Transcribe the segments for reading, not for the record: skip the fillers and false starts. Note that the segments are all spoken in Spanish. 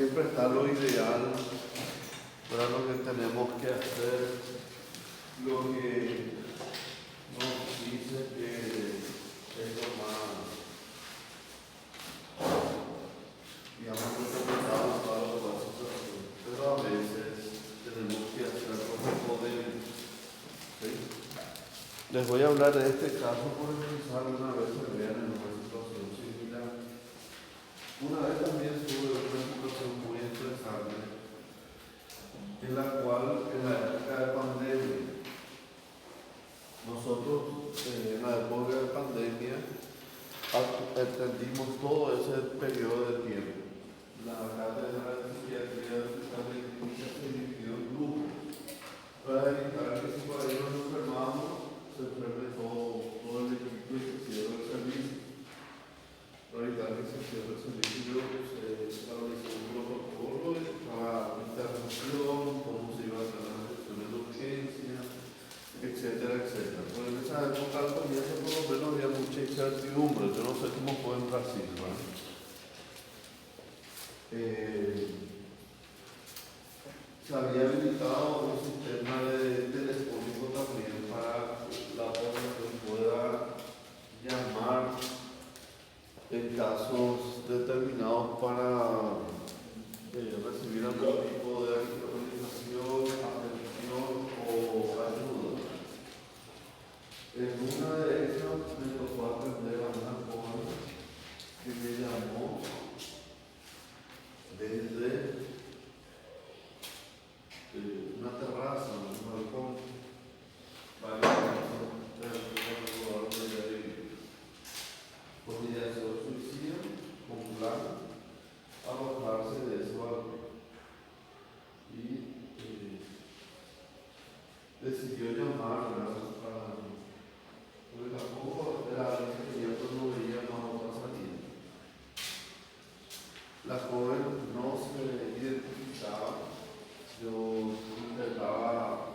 siempre está lo ideal, ¿verdad? Lo que tenemos que hacer, lo que nos dice que es lo más, digamos, recomendado para la situación. Pero a veces tenemos que hacer lo que podemos. ¿Sí? Les voy a hablar de este caso porque quizás alguna vez se vean en una situación similar. Una vez también estuve en una situación muy estresante, en la cual, en la época de pandemia, nosotros, en la época de pandemia, entendimos todo ese periodo de tiempo. La cátedra de psiquiatría del Hospital de Clínica se dividió en grupos para evitar que si por ahí nos enfermamos, se enferme todo el equipo y se cierre el servicio. Para evitar que se cierre el servicio, se estableció un protocolo para intervención, cómo se iba a hacer las gestiones de urgencia, etcétera, etcétera. Pero en esa época al comienzo por lo menos había mucha incertidumbre. Yo no sé cómo fue en Brasil, ¿verdad? Se había habilitado un sistema de telefónico también para que la población pueda llamar en casos determinados para recibir algún tipo de organización, atención o ayuda. En una de esas me tocó atender a una joven que me llamó desde una terraza, un balcón, con ideación suicida, con plan arrojarse de ese balcón. Y decidió llamar para porque tampoco era alguien que ya no veía más otra salida. La joven no se identificaba. Yo intentaba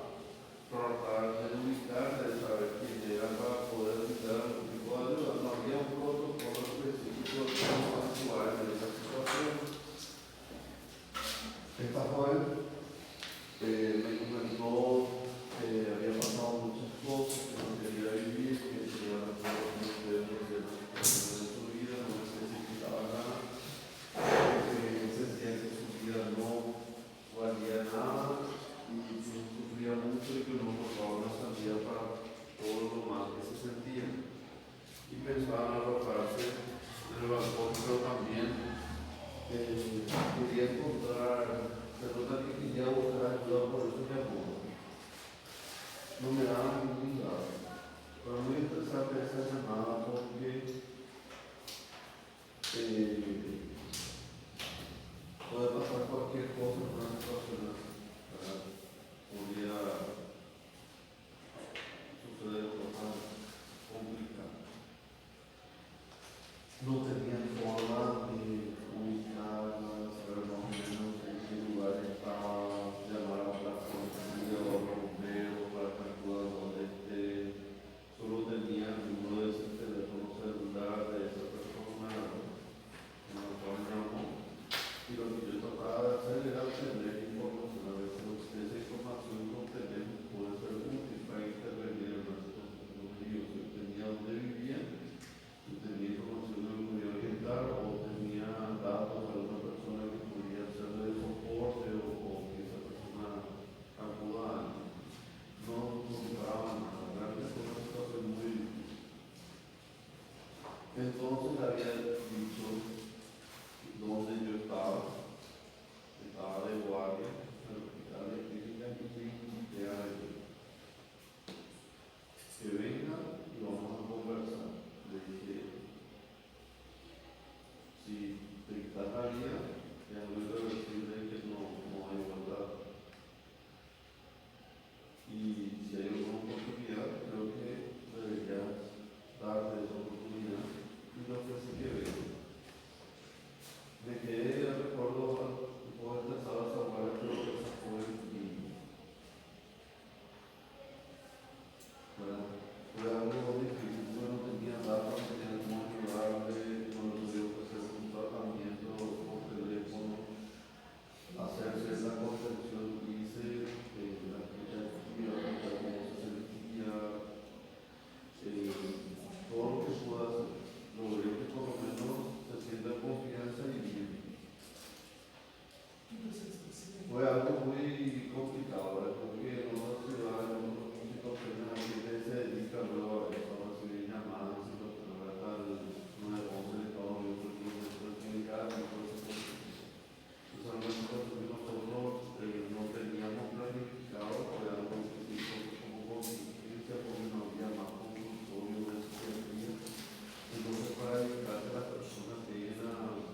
tratar de ubicar, de saber quién era para poder evitar algún tipo de ayuda. No había un protocolo específico de cómo actuar en esa situación. Esta joven me comentó que había pasado muchas cosas, que no quería vivir, que tenía recuerdos de su vida, no necesitaba nada, que sentía que su vida no valía nada y que sufría mucho y que no encontraba una salida para todo lo mal que se sentía. Y pensaba en arrojarse en el balcón, pero también quería encontrar personas que quería buscar ayuda, por eso me llamó. No me daba ningún lado. Pero muy interesante esa llamada porque puede pasar cualquier cosa en una situación así, ¿verdad? Podría suceder cosas complicadas. No tenían forma de ubicarla, saber más o menos en qué lugar estaba, llamar a la policía o a los bomberos para que acudan donde esté. Solo tenía el número de ese teléfono celular de esa persona en la cual llamó. Y lo que yo trataba de hacer era fue algo muy complicado, ¿verdad? Porque en una ciudad, en una situación, la gente se dedica luego a eso, a recibir llamadas, situaciones, ¿verdad? No es como de todo, yo creo que no tiene cara, no puede ser posible. Entonces, una situación que nosotros no teníamos planificado, fue algo que se hizo como contingencia, porque no había más consultorio de psiquiatría. Entonces, para evitar que las personas lleguen a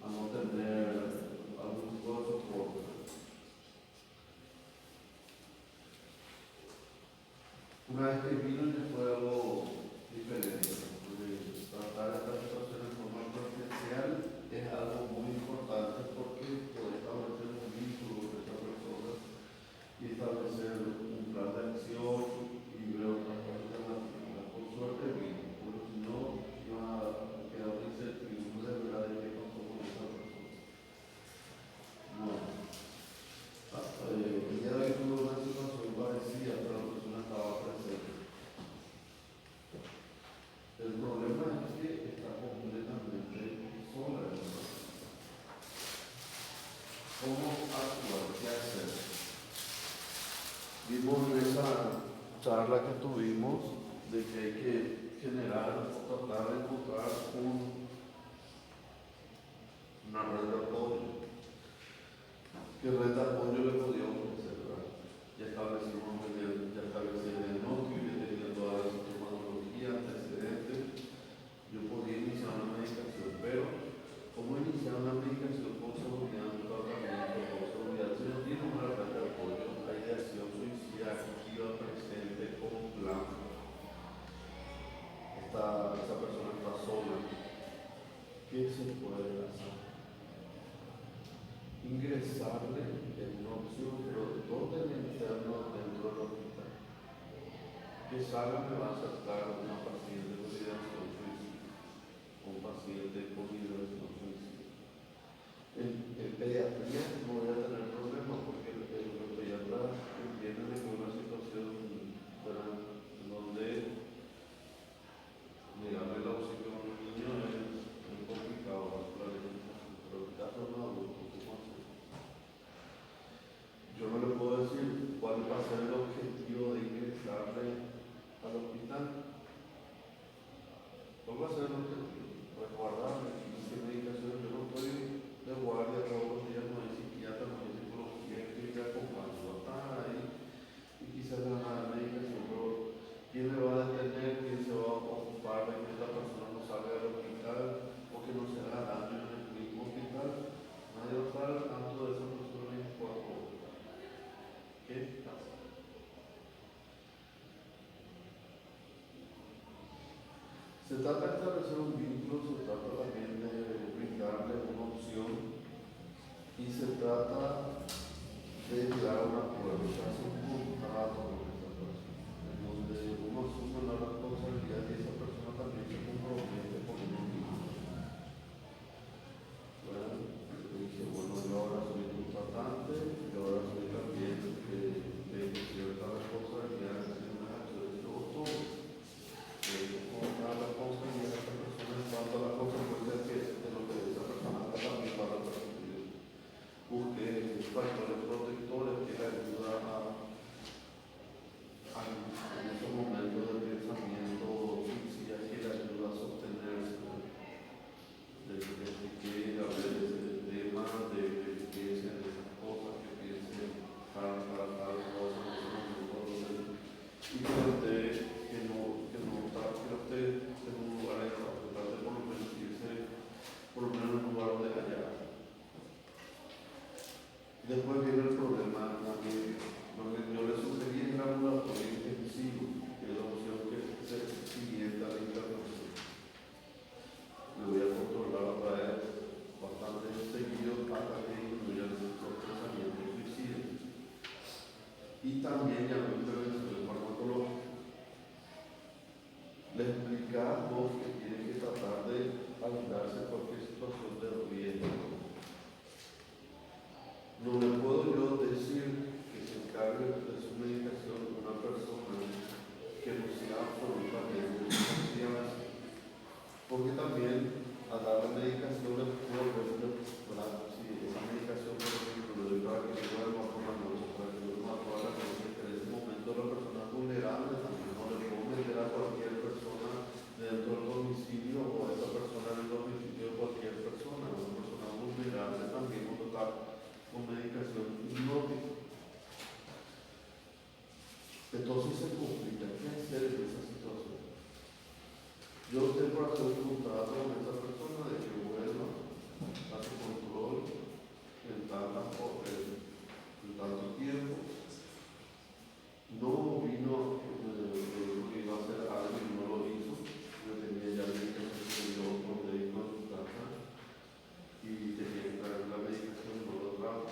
no tener algún tipo de soporte. Una vez que vino ya fue algo diferente, porque tratar esta situación en forma presencial es algo muy importante porque puede establecer un vínculo con esta persona y establecer un plan de acción y ver otras alternativas. Por suerte vino, porque si no iba a quedar una incertidumbre de verdad de qué pasó con esa persona. Bueno, el día de hoy tuve una situación parecida, pero la persona estaba presente. El problema es que está completamente sola. ¿Cómo actuar? ¿Qué hacer? Vimos en esa charla que tuvimos de que hay que generar o tratar de encontrar una red de apoyo. ¿Qué red de apoyo le podíamos ofrecer? Ya establecimos el diagnóstico, ya tenía toda la sintomatología, antecedentes. Yo podía iniciar una medicación, pero ¿cómo iniciar una medicación con seguridad, un tratamiento con seguridad? Si no tiene una red de apoyo, la ideación suicida activa presente con un plan. Esa persona está sola. ¿Qué se puede hacer? Ingresarle en una opción, pero ¿dónde interno dentro del hospital? ¿Qué sala me va a aceptar una paciente con ideación suicida? Un paciente con ideación suicida. En pediatría no voy a tener problemas porque el pediatra entiende de que una situación en donde negarle el auxilio a un niño es complicado, pero en el caso de un adulto, ¿cómo hacer? Yo no le puedo decir cuál va a ser el objetivo de ingresarle al hospital. ¿Cuál va a ser el objetivo? Resguardarle 15 medicaciones. Yo no estoy de guardia todos los días, no hay psiquiatra, no hay psicología que te acompañe. Va a estar ahí y quizás le van a dar medicación, pero ¿quién le va a detener? ¿Quién se va a ocupar de que esta persona no salga del hospital o que no se haga daño en el mismo hospital? Nadie va a estar al tanto de esa persona 24 horas. ¿Qué pasa? Se trata de establecer un vínculo, se trata también de brindarle una opción y se trata de llegar a un acuerdo, se hace un contrato con esa persona, en donde uno asume la responsabilidad y esa persona también se compromete con uno mismo. Bueno, dice, bueno, yo ahora soy tu tratante, yo ahora soy también tengo cierta responsabilidad en una acción de todo. La responsabilidad de esta persona en cuanto a las consecuencias de lo que esa persona también va a repercutir. Busque factores protectores que le ayudan en esos momentos de pensamiento suicida, que le ayuda a sostenerse, de que a veces el tema de que piensen en esas cosas, que piensen tal cosa, y que usted en un lugar de trabajo, que trate por lo menos irse por lo menos en un lugar donde haya. Después viene el problema, lo que yo le sugerí es el ambulatorio intensivo, que es la opción que se siguiente a la intervención. Le voy a controlar a través bastante seguido hasta que incluya el pensamiento suicida. Y también ya la intervención farmacológica. Le explicamos que tiene que tratar de ayudarse a cualquier situación de riesgo. No le puedo yo decir que se encargue de su medicación una persona que no sea absolutamente confiable, porque también a darle medicación le puedo ver, si esa medicación, por ejemplo, con medicación hipnótica. Entonces se complica. ¿Qué hacer en esa situación? Yo tengo que hacer un contrato con esa persona de que vuelva a su control en tanto tiempo. No vino, iba a hacer algo y no lo hizo. Yo tenía ya medicación que yo por médico en su casa y tenía que traer la medicación, no lo trajo.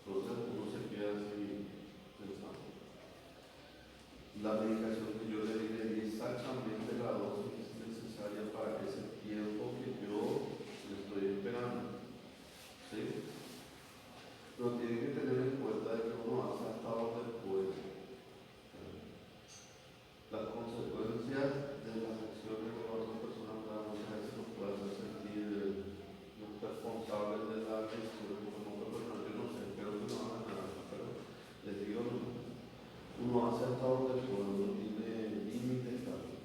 Entonces uno se queda así pensando. La medicación que yo le di exactamente la dosis necesaria para ese tiempo que yo le estoy esperando. ¿Sí? Pero tiene que tener en cuenta de que uno hace hasta donde puede. Las consecuencias de las acciones de otras personas muchas veces nos pueden hacer sentir responsables de la decisión de otra persona. Yo no sé, espero que no hagan nada, pero les digo, uno hace hasta donde puede, uno tiene límites también.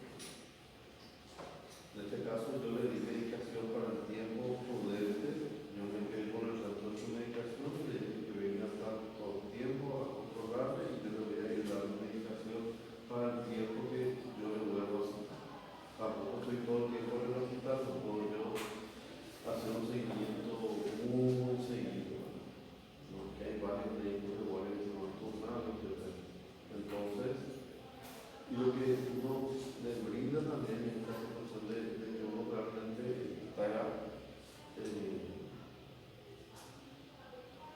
En este caso yo le di medicación para el tiempo prudente, yo me quedé con el resto de su medicación y le dije que venga todo el tiempo a controlarme y yo le voy a ir dando medicación para el tiempo que yo le vuelvo a citar. Tampoco estoy todo el tiempo en el hospital, no puedo yo hacer un seguimiento muy seguido, ¿no? Que hay varios médicos iguales que se van turnando, etc. Entonces, y lo que uno le brinda también es la situación de que uno realmente está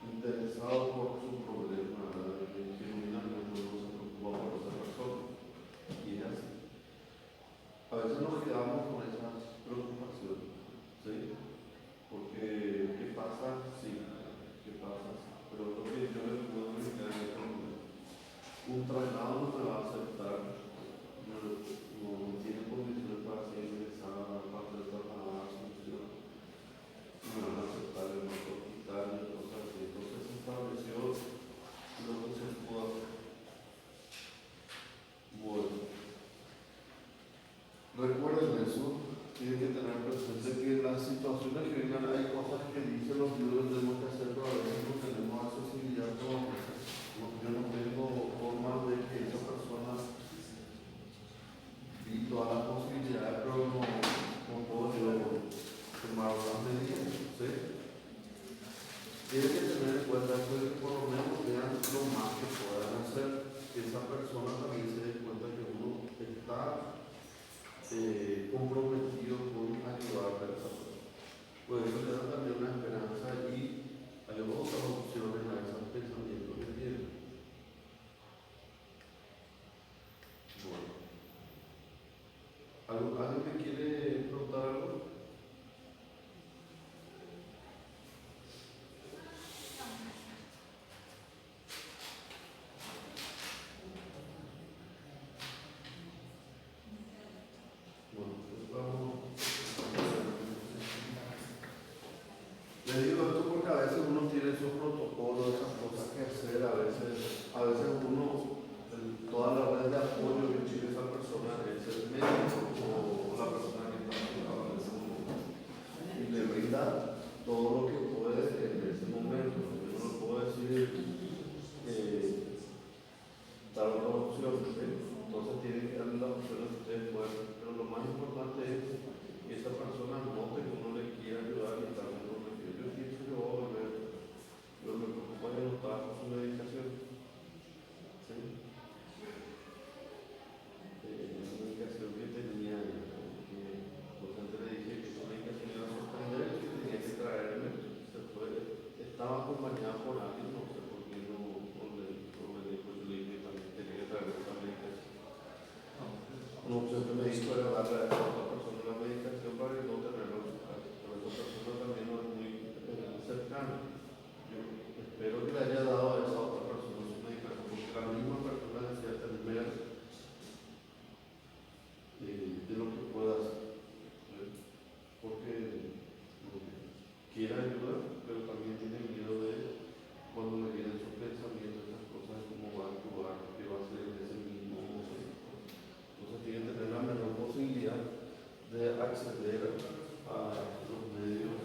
interesado por su problema, genuinamente uno se preocupa por esa persona. Y es así. A veces nos quedamos con esas preocupaciones, ¿sí? Porque, ¿qué pasa? Sí, ¿qué pasa? Pero lo que yo les puedo explicar es que un traslado no me va a aceptar. No tiene condiciones para ser ingresada, para ser trasladada a Asunción, no me van a aceptar en otro hospital y cosas así. Entonces se estableció lo que se pudo hacer. Bueno, recuerden eso, tienen que tener presente que en las situaciones que vengan hay cosas que dicen los libros tenemos que hacer, pero a veces no tenemos accesibilidad como yo no tengo forma de que esa persona y todas las posibilidades, pero no puedo yo tomar las medidas, ¿sí? Tienen que tener en cuenta que por lo menos vean lo más que puedan hacer, que esa persona también se dé cuenta que uno está comprometido con ayudar a esa persona. Pues eso le da también una esperanza y hay otras opciones a esos pensamientos que tienen. Bueno. ¿Alguien me quiere preguntar algo? Le digo esto porque a veces uno tiene esos protocolos, esas cosas que hacer, a veces uno, toda la red de apoyo que tiene esa persona es el médico o la persona que está a ese momento. Y le brinda todo lo que puede en ese momento. Yo no le puedo decir dar otras opciones, entonces tienen que darle las opciones que ustedes pueden. Pero lo más importante es que esa persona note que uno le quiere ayudar y también uno le quiere. Yo pienso que voy a volver, pero me preocupa que no estaba con su medicación. ¿Sí? La medicación que tenía, que antes le dije que esa medicación iba a suspender y que tenía que traerme, estaba acompañada por alguien, no sé por qué no le dijo, yo le dije también tenía que traer esa medicación. Una opción que me dijo era darle a esa otra persona la medicación para que no tenerla en su casa, pero esa persona también no es muy cercana. Yo espero que le haya dado a esa otra persona su medicación, porque la misma persona decía tener de lo que pueda hacer, porque quiere ayudar, pero también tiene miedo de cuando le vienen sus pensamientos, esas cosas, cómo va a actuar, qué va a hacer en ese mismo momento. Entonces tiene que tener la menor posibilidad de acceder a los medios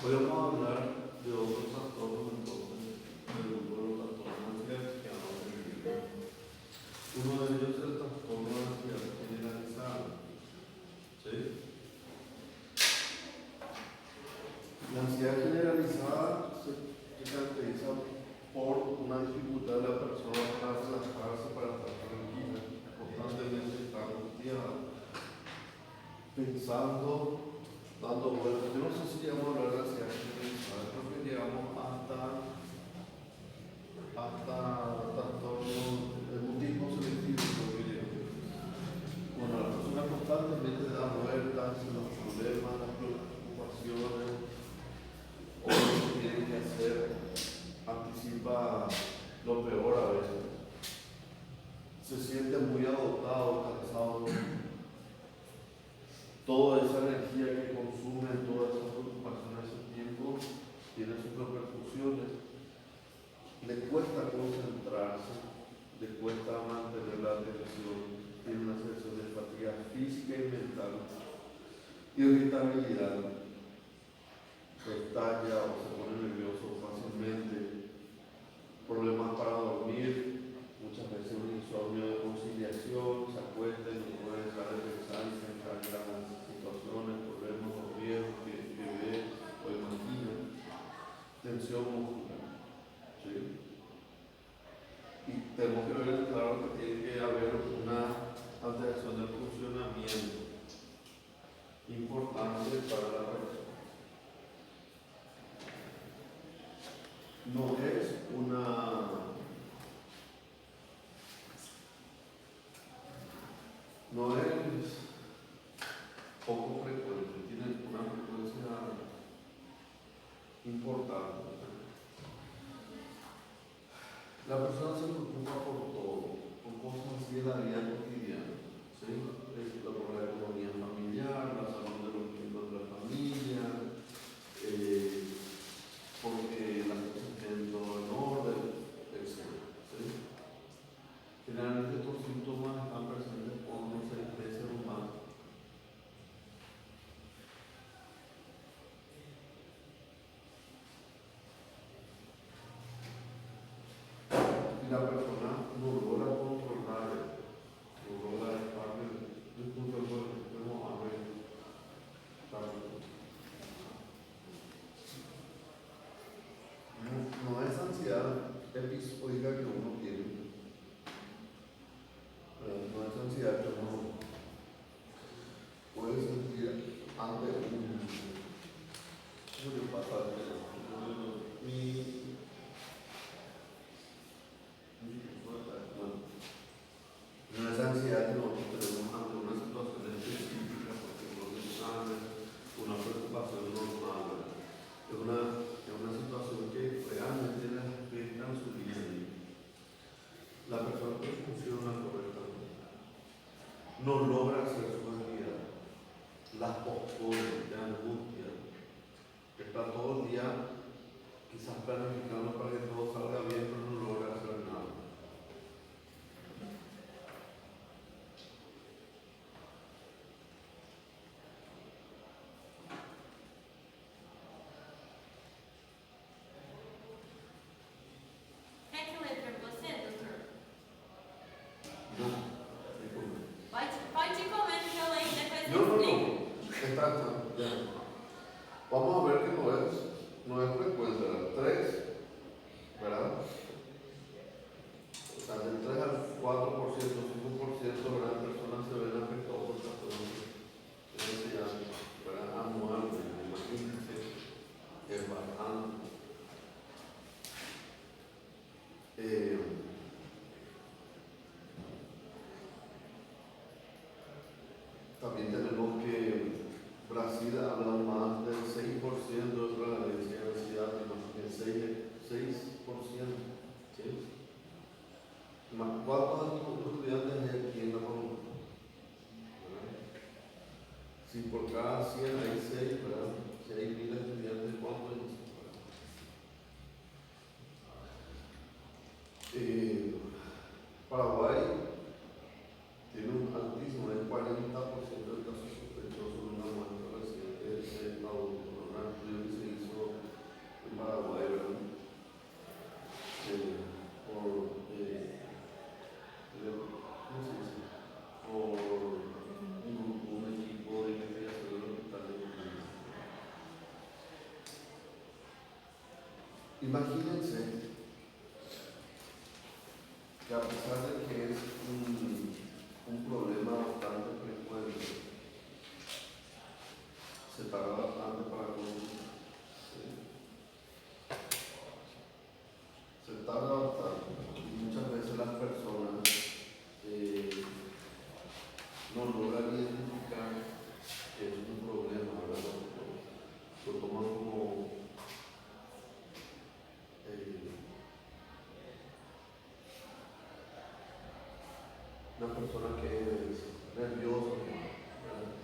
Hoy vamos a hablar de otros trastornos entonces del grupo de los trastornos de ansiedad que vamos a ver. Uno de ellos es el trastorno de ansiedad generalizado. ¿Sí? La ansiedad generalizada se caracteriza por una dificultad de la persona para relajarse, para estar tranquila, constantemente está angustiada, pensando, dando vueltas. Yo no sé si llegamos a hablar de ansiedad generalizada, creo que llegamos hasta trastorno del mutismo selectivo, creo que llegamos. Bueno, la persona constantemente da vueltas en los problemas, las preocupaciones, o lo que tiene que hacer, anticipa lo peor a veces. Se siente muy agotado, cansado. Toda esa energía que consume, todas esas preocupaciones, ese tiempo, tiene sus repercusiones. Le cuesta concentrarse, le cuesta mantener la atención, tiene una sensación de fatiga física y mental, irritabilidad, se estalla o se pone nervioso fácilmente, problemas para dormir, muchas veces un insomnio de conciliación, se acuesta y no puede dejar de pensar y se encarga las situaciones, problemas o viejos que ve o imagina, tensión muscular. ¿Sí? Y tenemos que ver claro que tiene que haber una alteración del funcionamiento importante para la persona. No es poco frecuente, tiene una frecuencia importante. La persona se preocupa por todo, por cosas así de la vida cotidiana, ¿sí? Por la economía familiar, la salud de los miembros de la familia, porque las cosas estén todo en orden, etc. ¿Sí? Generalmente estos síntomas están presentes por unos 6 meses o más. Y la persona no logra controlar, no logra dejar de controlar. No es ansiedad episódica que uno tiene, no es ansiedad que uno puede sentir ante un. ¿Qué le pasa al teléfono? No es ansiedad que nosotros tenemos ante una situación específica, porque no es una preocupación normal, es una situación que realmente les afecta en su vida. La persona que funciona correctamente no logra hacer su actividad, las pospone, te angustia, está todo el día quizás planificando para que todo salga bien, pero no logra hacer nada. Vamos a ver que no es frecuente, ¿verdad? 3, ¿verdad? O sea, del 3 al 4%, 5%, ¿verdad? Personas se ven afectadas por trastornos de ansiedad, ¿verdad? Anualmente, imagínense, es bastante. También tenemos que Brasil ha hablado Imagínense que a pesar de que es un problema bastante frecuente, se tarda bastante para conocer. Se tarda bastante. Y muchas veces las personas no logran identificar que es un problema, ¿verdad? Lo toman como una persona que es nerviosa, ¿verdad?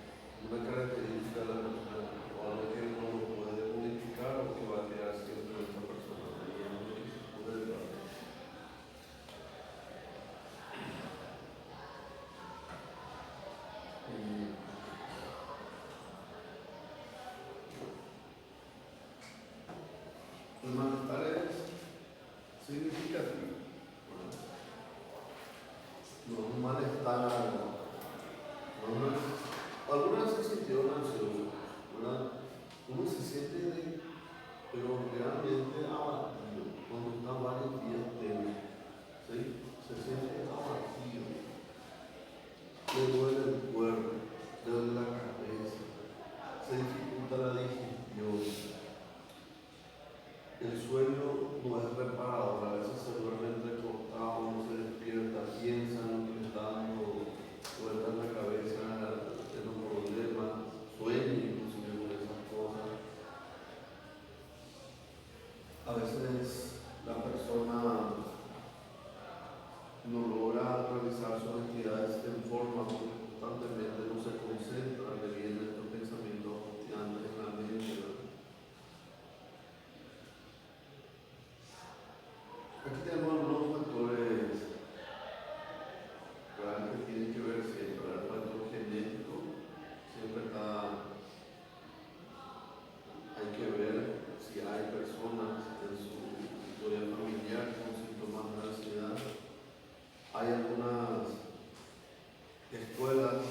Una característica de la persona, o algo que no lo puede modificar o que va a quedar siempre en esa persona. Y es lo que se puede dar. El malestar es significativo, ¿verdad? No es un malestar, no es, alguna vez se sintió ansioso, ¿verdad? Uno se siente, pero realmente abatido cuando está varios días tenso, ¿sí? Se siente abatido, le duele el cuerpo, le duele la cabeza, se dificulta la digestión. El sueño no es reparador, a veces se duerme entrecostado, uno se despierta, piensa en lo que le está dando vuelta en la cabeza, en los problemas, sueña inclusive con esas cosas. A veces la persona no logra realizar sus actividades en forma porque constantemente no se concentra, le vienen estos pensamientos angustiantes en la mente, ¿verdad? Aquí tenemos algunos factores, ¿verdad?, que tienen que ver siempre. El factor genético siempre hay que ver si hay personas en su historia familiar con síntomas de ansiedad. Hay algunas escuelas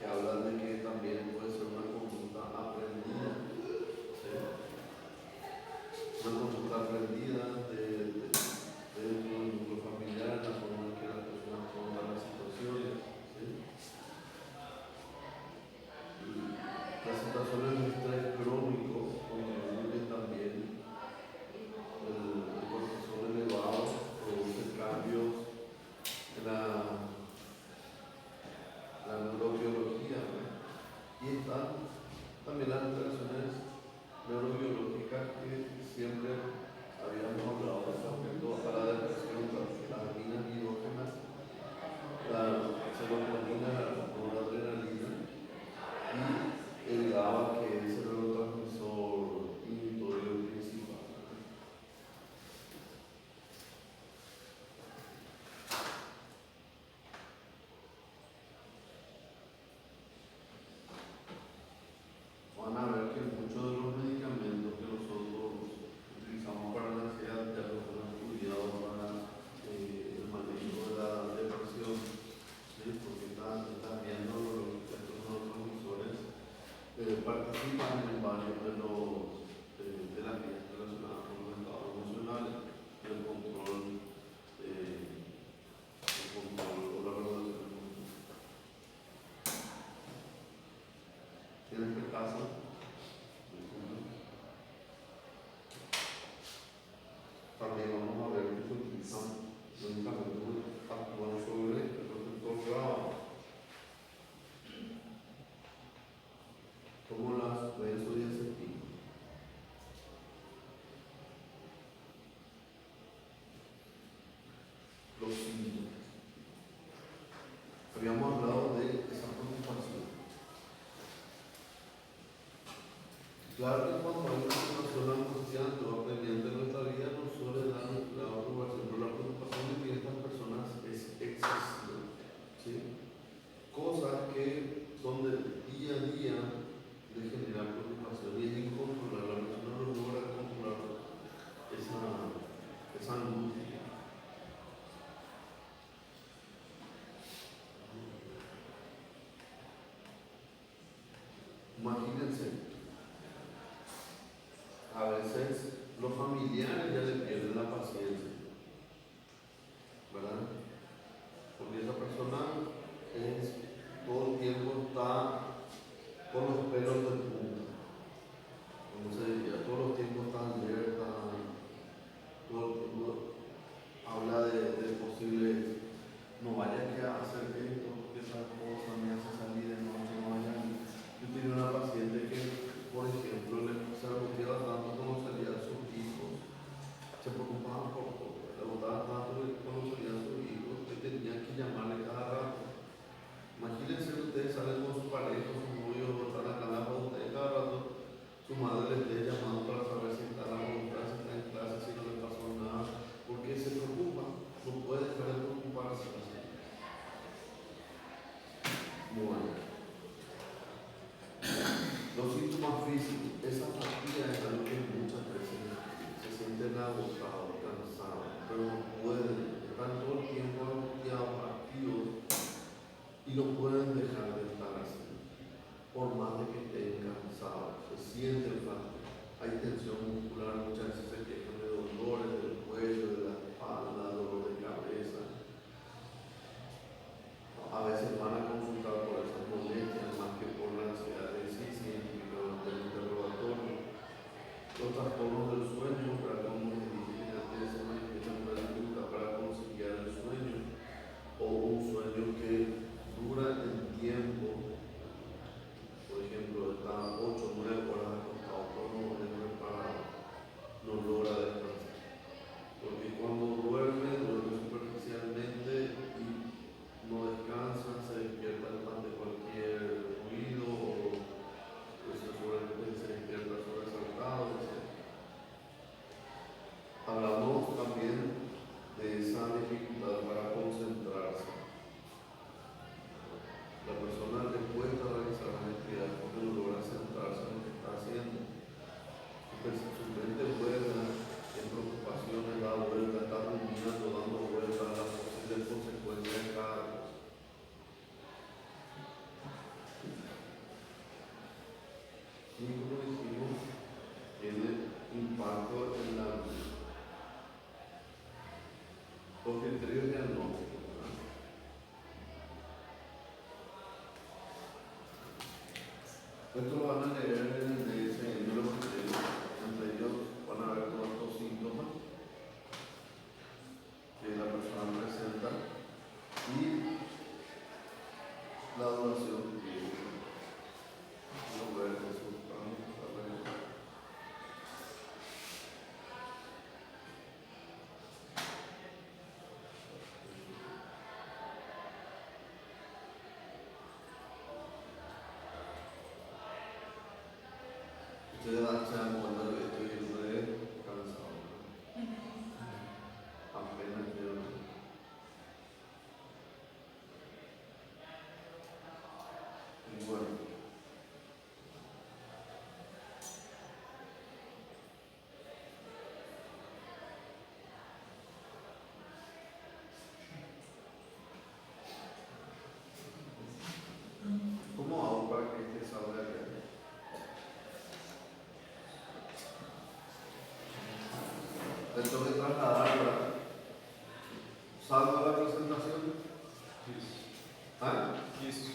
que hablan de que también puede ser una conducta aprendida, ¿sí? Una conducta aprendida de un núcleo familiar, la forma en que las personas afrontan las situaciones, ¿sí? Y las situaciones de estrés crónico contribuyen también. El cortisol elevado produce cambios en la neurobiología, ¿no? Y están también las alteraciones neurobiológicas que siempre habíamos hablado respecto a la depresión, las aminas endógenas, la serotonina, la noradrenalina y el GABA, que es el neurotransmisor inhibitorio principal. Van a ver que muchos de los medicamentos que nosotros utilizamos para la ansiedad ya los hemos estudiado para el manejo de la depresión, ¿sí? Porque están viendo estos neurotransmisores participan en varios de las vías relacionadas con los estados emocionales, el control o la regulación emocional. En este caso, también vamos a ver que se utilizan medicamentos que actúan sobre el receptor GABA, como las benzodiazepinas. Los síntomas. Habíamos hablado de esa preocupación. Claro que cuando hay una situación angustiante o pendiente de nuestra vida nos suele dar la preocupación, pero la preocupación de que estas personas es excesiva, ¿sí? Cosas que son del día a día de generar preocupación y es incontrolable. La persona no logra controlar esa angustia. Imagínense, a veces los familiares ya le pierden la paciencia, ¿verdad? Porque esa persona todo el tiempo está con los pelos de punta, como se diría, todos los tiempos está alerta, todo el tiempo habla de posibles, no vaya que hacer esto, porque esa cosa me hace salir de noche, no vaya. Yo tenía una paciente que, por ejemplo, se angustiaba tanto conocería a sus hijos, se preocupaba por todo, le gustaba tanto que conocería a sus hijos, que tenían que llamarle cada rato. Imagínense ustedes salen con su pareja, su novio, o están acá en la voluntad y cada rato su madre le esté llamando para saber si está en la voluntad, si está en clase, si no le pasó nada, porque se preocupa, no puede dejar de preocuparse. Bueno, los síntomas físicos, esa fatiga es algo que muchas veces se sienten agotados, cansados, pero no pueden, están todo el tiempo angustiados, activos y no pueden dejar de estar así. Por más de que estén cansados, se sienten fatiga, hay tensión muscular, muchas veces se quejan de dolores del cuello, de la espalda, dolor de cabeza. A veces van a consultar por esas molestias más que por la ansiedad de sí, científica del interrogatorio. Los trastornos del sueño, para como les dije antes, se manifiestan por la dificultad para conciliar el sueño o un sueño que dura el tiempo. Por ejemplo, está 8 o 9 horas acostado, pero no es preparado, no logra descansar. Porque cuando duerme superficialmente y no descansa, se despierta ante cualquier ruido o se despierta sobresaltado, etc. Hablamos también de esa dificultad para concentrarse. La persona le cuesta realizar las actividades porque no logra centrarse en lo que está haciendo. Su mente vuela en preocupaciones, da vuelta, está rumiando, dando vueltas a las posibles consecuencias de cada cosa. Y como dijimos, tiene impacto en la vida. Los criterios diagnósticos. Esto lo van a leer en el DSM, los criterios. Entre ellos van a ver todos estos síntomas que la persona presenta y la duración que tiene. No ver Jesús. Ustedes se dan cuenta de que estoy re cansado. Apenas quiero. Y bueno. ¿Cómo hago para que este salga de aquí? Le tengo que trasladar, ¿verdad? ¿Salgo la presentación? ¿Ah? Isso.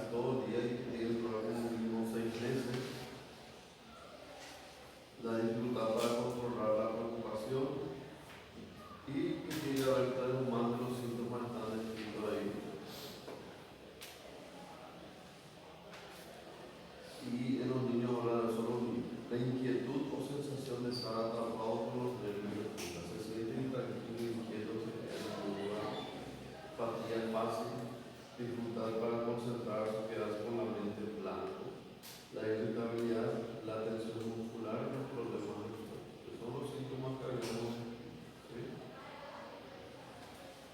casi todo el día y que tienen problemas mínimo 6 meses. La dificultad para controlar la preocupación y que tiene que haber tres o más de los síntomas están descritos ahí. Y en los niños ahora solo la inquietud o sensación de estar atrapado por los nervios, se siente intranquilo, inquieto, se queda en duda, fatiga fácil, dificultad para concentrarse, quedarse con la mente en blanco, la irritabilidad, la tensión muscular y los problemas de sueño. Son los síntomas que habíamos, ¿sí?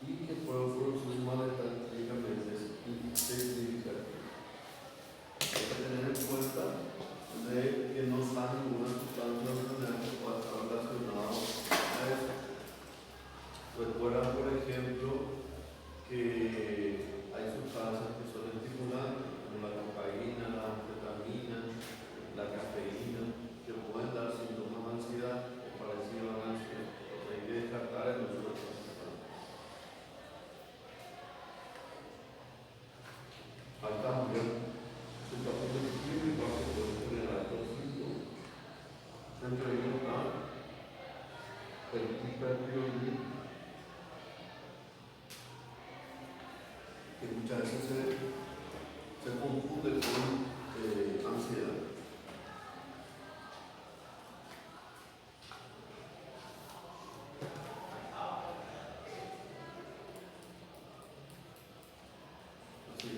Y que pueden producir un malestar clínicamente significativo. Hay que tener en cuenta de que no está ninguna sustancia orgánica que pueda estar relacionada a eso. Recuerda, por ejemplo, que hay sustancias que son estimulantes, como la cocaína, la anfetamina, la cafeína, que pueden dar síntomas de ansiedad o parecido a la ansiedad. Entonces hay que descartar el uso de estas sustancias. Hay también situaciones clínicas que pueden generar estos síntomas. Entre ellos está el hipertiroidismo, que muchas veces se confunde con ansiedad. Así.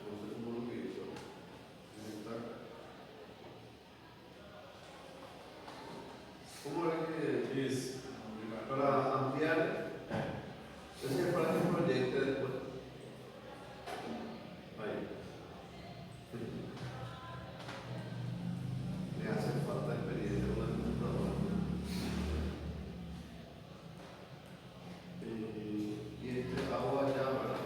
No sé cómo lo que hizo. ¿Cómo era que es? Para ampliar, es que para que proyecte después. Ahí. Me hace falta experiencia con la computadora. Y este hago allá, ¿verdad?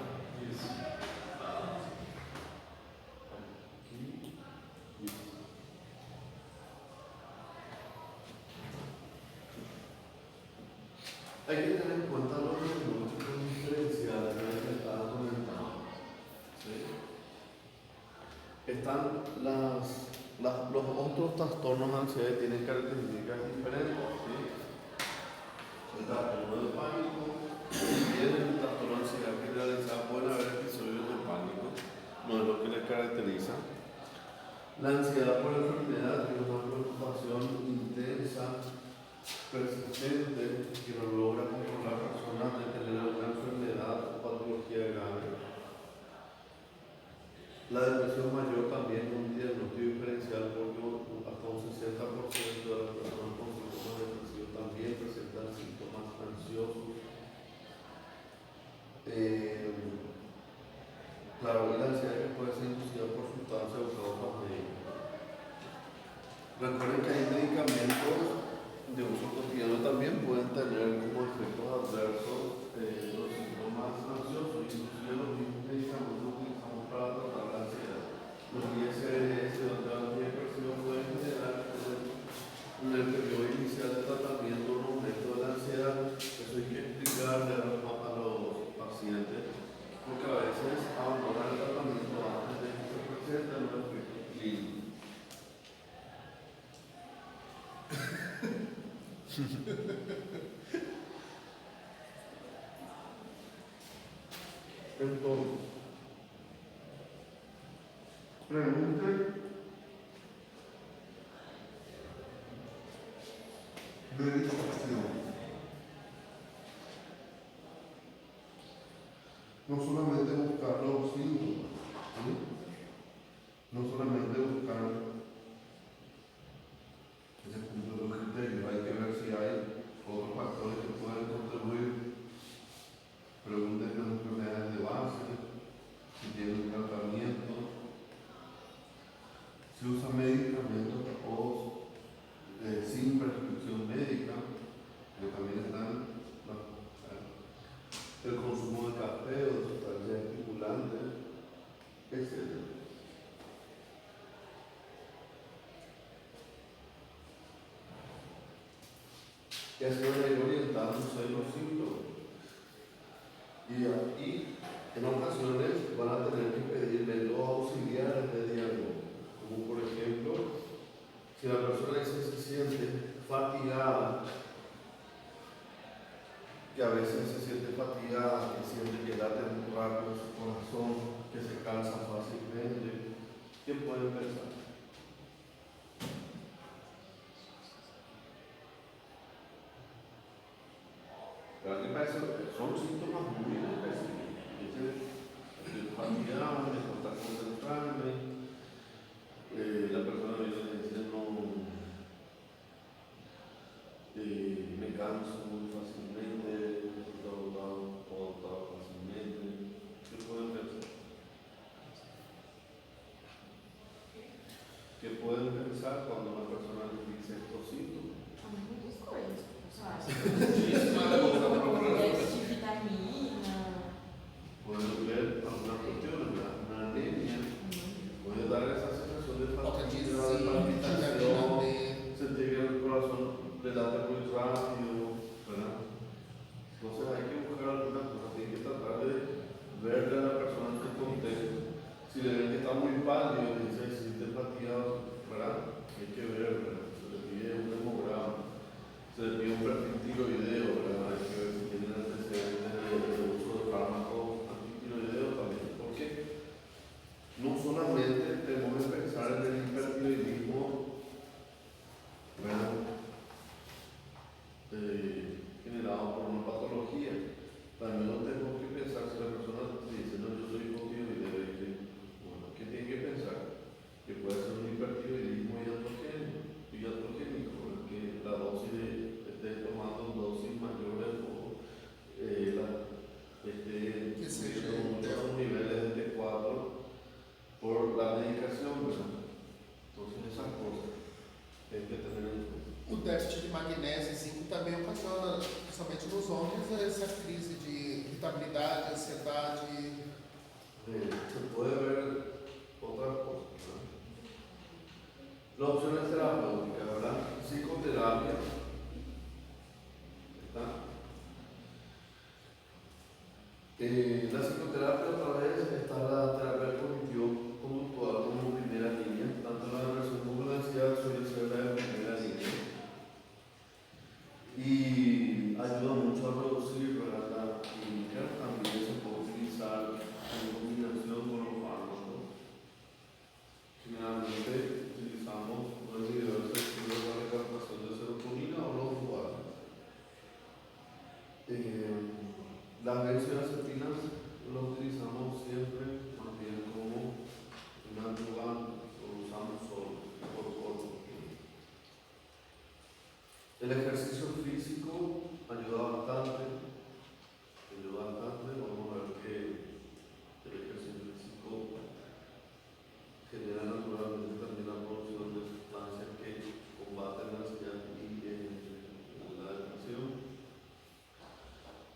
Hay que tener en cuenta los diagnósticos diferenciales que estaba comentando. ¿Sí? Están los otros trastornos de ansiedad tienen características diferentes. ¿Sí? El trastorno de pánico y el trastorno de ansiedad generalizada pueden haber episodios de pánico, no es lo que les caracteriza. La ansiedad por enfermedad es una preocupación intensa, persistente, que no logra controlar personas de tener alguna enfermedad o patología grave. La depresión mayor también es un diagnóstico diferencial porque hasta un 60% de las personas con síntomas depresivos también presentan síntomas ansiosos. Claro, la ansiedad puede ser inducida por sustancias o causas médicas. Recuerden que hay medicamentos de uso cotidiano también pueden tener como efectos adversos los síntomas ansiosos, inclusive los mismos medicamentos que utilizamos para tratar la ansiedad. Los ISRS o antidepresivos pueden generar en el periodo inicial de tratamiento un aumento de la ansiedad. Eso hay que explicarle a los pacientes, porque a veces abandonan el tratamiento antes de que se presenten los efectos clínicos. Entonces, pregunten medicación. No solamente buscar los síntomas, ¿sí? No solamente buscar ese punto de los criterios, hay que ver si hay otros factores que pueden contribuir. Pregunten las enfermedades de base, si tienen tratamiento, si usan medicamentos o sin prescripción médica, que también están el consumo de café o de sustancias estimulantes, etc. y así van a ir orientándose en los síntomas. Y en ocasiones van a tener que pedir métodos auxiliares de diagnóstico, como por ejemplo, si la persona se siente fatigada, que a veces se siente fatigada, que siente que late muy rápido su corazón, que se cansa fácilmente, ¿qué pueden pensar? Pero ¿qué pasa? Son síntomas muy específicos. Estoy fatigado, me cuesta concentrarme, la persona viene y dice no, me canso muy fácilmente, me siento agotado fácilmente. ¿Qué pueden pensar? ¿Qué pueden pensar cuando una persona les dice estos síntomas? Muitas coisas. Pueden De vitamina. ver algunas cuestiones, una anemia, puede dar esa sensación de Falta de fatiga, de zinco, palpitación, vitamina D. sentir que el corazón le late muy rápido, ¿verdad? Entonces hay que buscar algunas cosas, hay que tratar de verle a la persona en su contexto. Si le ven que está muy pálido, y se siente fatigado, ¿verdad? Hay que ver, ¿verdad? Se le pide un hemograma, se le pide un perfil tiroideo, ¿verdad? Hay que ver si tienen antecedentes de uso de fármacos antitiroideos también. ¿Por qué? No solamente tenemos que pensar en el hipertiroidismo, ¿verdad? Generado por una patología. También no tenemos que pensar si la persona dice, no, yo soy hipotiroideo, bueno, ¿qué tiene que pensar? Que puede ser un hipertiroidismo iatrogénico, porque la dosis esté tomando dosis mayores o subiendo mucho los niveles de T4 por la medicación, ¿verdad? Entonces esas cosas hay que tener en cuenta. O déficit de magnésio e zinco também ocasiona, principalmente nos homens, essa crise de irritabilidade, ansiedade. Se puede ver otras cosas, ¿verdad? Las opciones terapéuticas, ¿verdad? Psicoterapia, ¿está? La psicoterapia otra vez está la terapia cognitivo-conductual como primera línea, tanto la depresión como la ansiedad suele ser la de primera línea y ayuda mucho a reducir, ¿verdad? La química. También se puede utilizar en combinación con los fármacos. Generalmente utilizamos los inhibidores selectivos de la recaptación de serotonina o los duales. Las benzodiazepinas las utilizamos siempre más bien como un adyuvante, lo usamos solo por. El ejercicio físico ayuda bastante. Vamos a ver que el ejercicio físico genera naturalmente también la producción de sustancias que combaten la ansiedad y la depresión.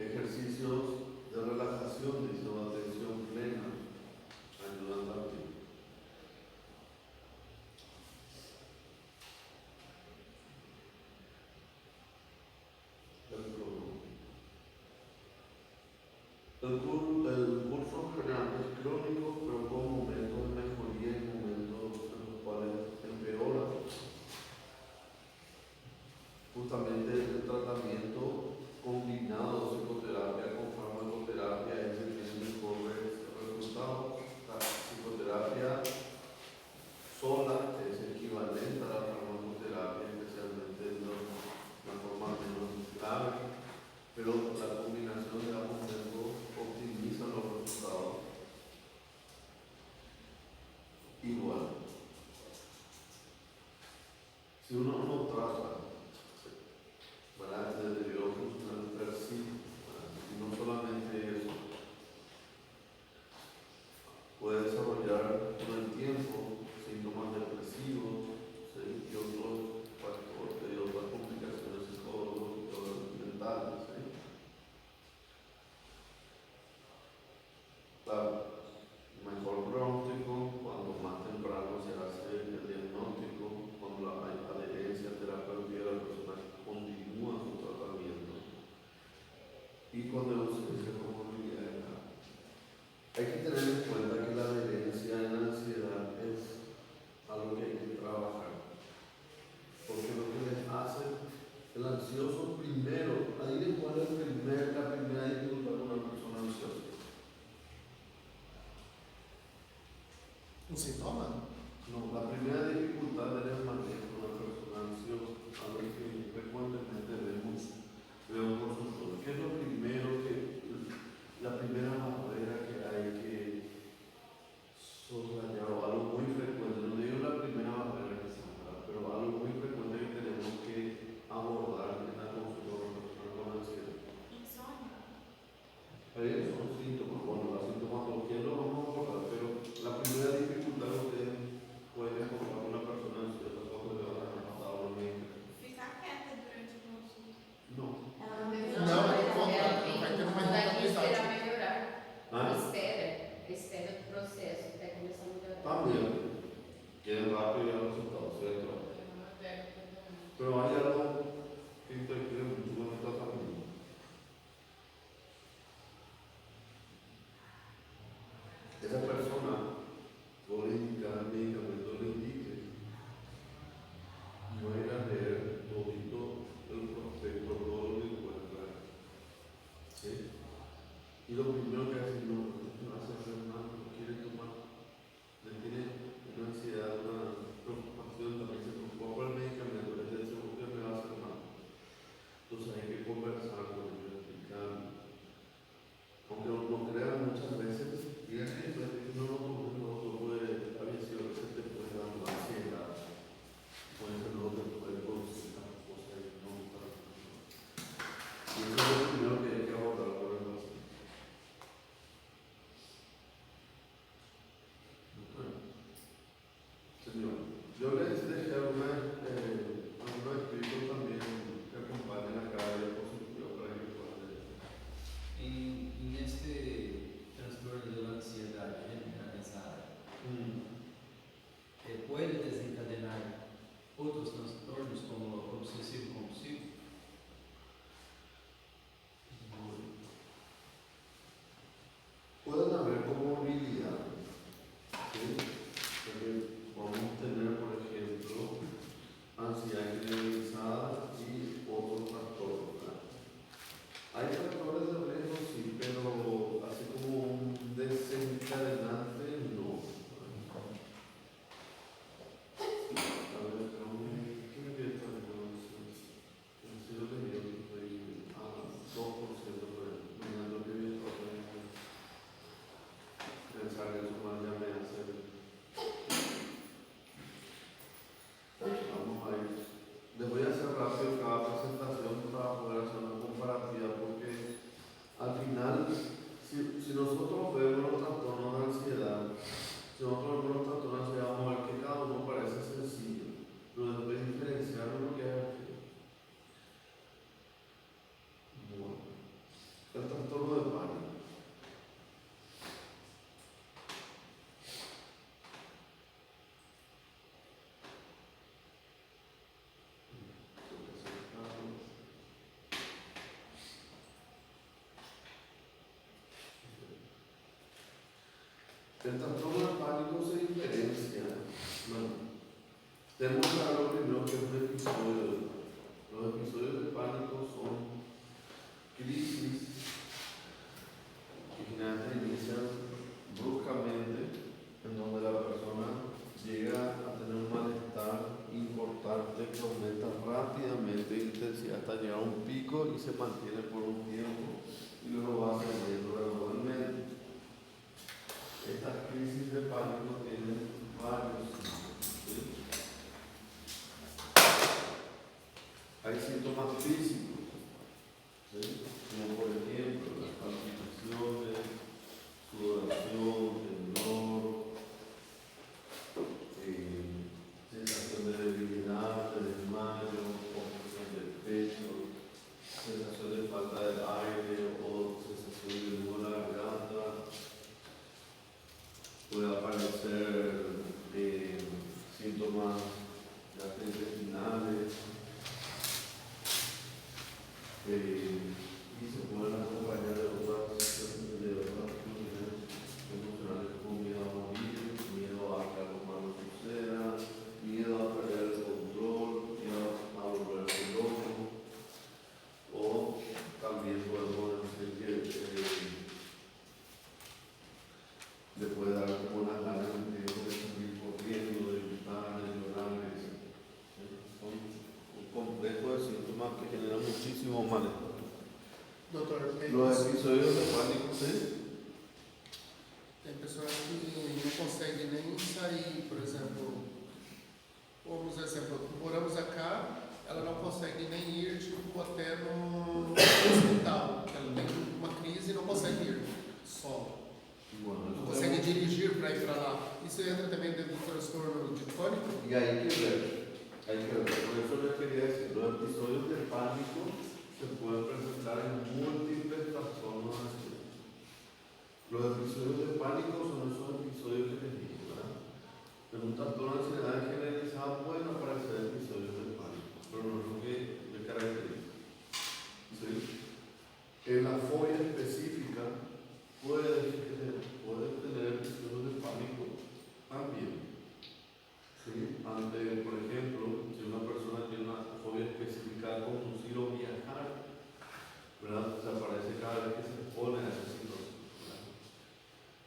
Ejercicios de relajación, de atención plena, ayudan también. El curso general es crónico, pero con momentos de mejoría y momentos en los cuales empeora. Justamente el tratamiento combinado de psicoterapia con farmacoterapia es el que tiene mejores resultados. La psicoterapia sola es equivalente a la farmacoterapia, especialmente en la forma menos grave, pero la combinación de ambos métodos optimiza los resultados. Igual, si uno no trata, ¿verdad? Desde el funcional per sí, Y eso es lo primero que hay que abordar por el paciente. Bueno, señor, yo les dejé algunos escritos también que acompañan a cada diapositiva para que puedan leer. En este trastorno de la ansiedad generalizada, puede desencadenar otros trastornos como obsesivo compulsivo. Pueden haber comorbilidades, ¿sí? Porque podemos tener, por ejemplo, ansiedad generalizada y otros trastornos, ¿verdad? Hay factores de riesgo, sí, pero así como un desencadenante, no. A ver, ¿qué me queda entonces? En serio que yo estoy a 2%, pero mañana lo que viene pensar en eso más ya me hace. Vamos a ir. Les voy a hacer rápido cada presentación para poder hacer una comparativa, porque al final, si nosotros vemos los trastornos de ansiedad, si nosotros vemos los trastornos de ansiedad, vamos a ver que cada uno parece sencillo, pero después diferenciar lo que es aquí. Bueno, el trastorno de pánico. El trastorno de pánico se diferencia. Bueno, tenemos que hablar primero que es un episodio de pánico. Los episodios de pánico son crisis que generalmente inician bruscamente, en donde la persona llega a tener un malestar importante que aumenta rápidamente de intensidad hasta llegar a un pico y se mantiene por un tiempo y luego va ascendiendo gradualmente. Estas crisis de pánico tienen varios síntomas, ¿sí? Hay síntomas físicos, ¿sí? Como por ejemplo las palpitaciones, sudoración, temblor, sensación de debilidad, de desmayo, opresión del pecho, sensación de falta de aire o sensación de nudo en la garganta. Puede aparecer síntomas gastrointestinales y se pueden acompañar de otras condiciones emocionales como miedo a morir, miedo a que algo malo suceda, miedo a perder el control, miedo a volverse loco, o también podemos decir que le puede dar como una ganas de salir corriendo, de gritar, de llorar, son un complejo de síntomas que generan muchísimo malestar. Doutor, Los episodios de pánico, ¿sí? tem pessoas que não conseguem nem sair, por exemplo, vamos dizer assim, moramos acá, ela não consegue nem ir tipo, até no hospital, ela tem uma crise e não consegue ir só. Bueno, Não consegue dirigir para ir para lá. Isso entra também dentro do transtorno de pânico? y hay que ver. Por eso les quería decir, los episodios de pánico se pueden presentar en múltiples trastornos de ansiedad. Los episodios de pánico son esos episodios que les digo, ¿verdad? En un trastorno de ansiedad generalizada pueden aparecer episodios de pánico, pero no es lo que le caracteriza. ¿Sí? En la fobia específica puede tener episodios de pánico también. ¿Sí? Ante, por ejemplo, si una persona tiene una fobia específica, conducir o viajar, ¿verdad? Se aparece cada vez que se expone a esa situación, ¿verdad?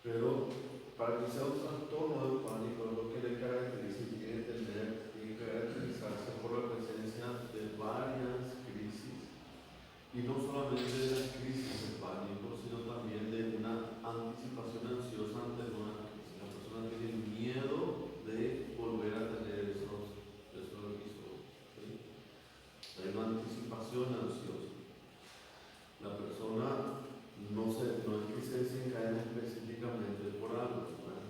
Pero para que sea un trastorno de pánico, lo que le caracteriza y tiene que caracterizarse por la presencia de varias crisis, y no solamente de las crisis de pánico, sino también de una anticipación ansiosa ante una crisis. La persona tiene miedo de volver a tener esos episodios, ¿sí? Hay una anticipación ansiosa. no es que se desencadena específicamente por algo, ¿verdad?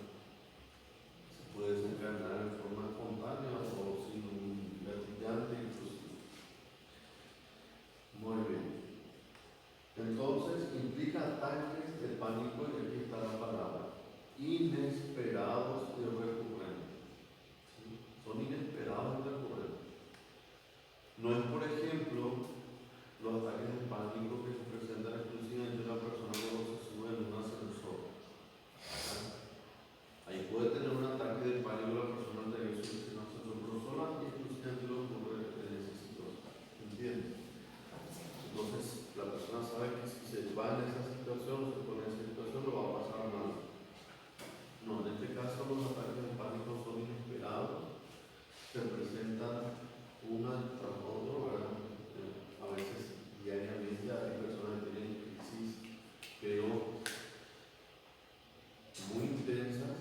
Se puede desencadenar en forma espontánea o sin un gatillante inclusive. Muy bien. Entonces implica ataques de pánico, y aquí está la palabra, inesperados y recurrentes. ¿Sí? Son inesperados y recurrentes. No es, por ejemplo, los ataques de pánico que se presentan exclusivamente en la persona cuando se sube en un ascensor. Ahí puede tener un ataque de pánico la persona anterior subirse en un ascensor, pero solo y exclusivamente lo ocurre en esa situación. ¿Entiendes? Entonces, la persona sabe que si se va en esa situación o se pone en esa situación, lo va a pasar mal. No, en este caso los ataques de pánico son inesperados, se presentan una tras otra, ¿verdad? A veces diariamente hay personas que tienen crisis, pero muy intensas,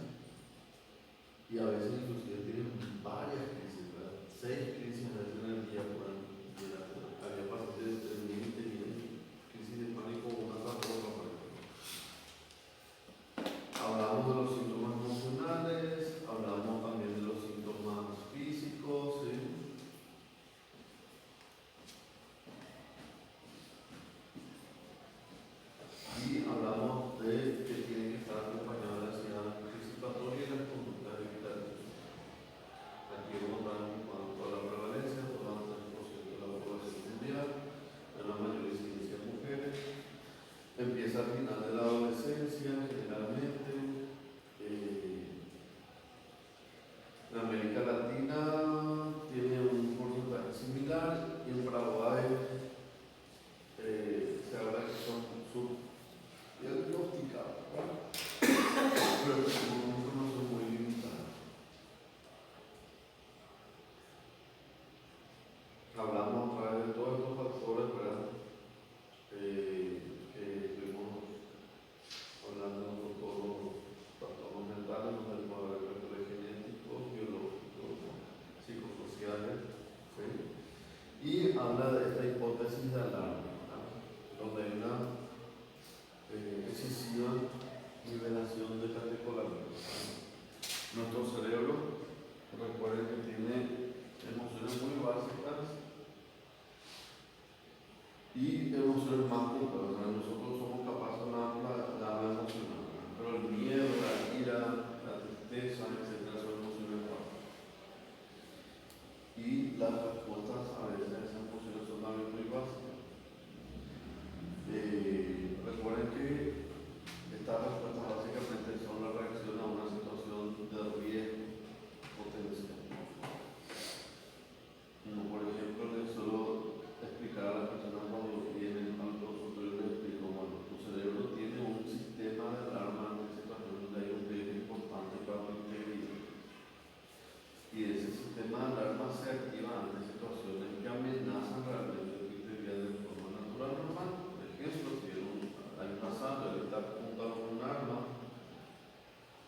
y a veces inclusive tienen varias crisis, ¿verdad? 6 crisis a veces en el día por año. Había pacientes de 3.000 que tenían crisis de pánico una tras otra, por ejemplo. Hablamos de los síntomas emocionales, hablamos también de los síntomas físicos, ¿sí? Y hablamos de que tiene que estar acompañada de la ansiedad anticipatoria y las conductas evitativas. Aquí encontramos en cuanto a la prevalencia, todas las 3% de la población mundial, en la mayoría de incidencia en mujeres. Empieza al final de la adolescencia, generalmente. En América Latina tiene un porcentaje similar y en Paraguay se habla que son subdiagnosticados, pero tenemos una información muy limitada. Hablamos a través de todos estos factores, ¿verdad? Que estuvimos hablando con todos los trastornos mentales, donde podemos ver factores genéticos, biológicos, psicosociales, ¿sí? Y habla de esta hipótesis de alarma, ¿verdad? Donde hay una excesiva nivelación de catecolamiento. Nuestro cerebro, recuerden que tiene emociones muy básicas y emociones más complejas. Nosotros somos capaces de la emocional, pero el miedo, la ira, la tristeza, etc. son emociones básicas. Y las respuestas a veces a esas emociones son también muy básicas. Recuerden que estas respuestas básicamente son la reacción a una situación de riesgo potencial. Como por ejemplo, les suelo explicar a las personas cuando vienen al consultorio, les explico, bueno, tu cerebro tiene un sistema de alarma ante situaciones donde hay un riesgo importante para tu integridad. Y ese sistema de alarma se activa ante situaciones que amenazan realmente tu integridad de forma natural normal. Por ejemplo, si hay un asalto y está apuntado con un arma,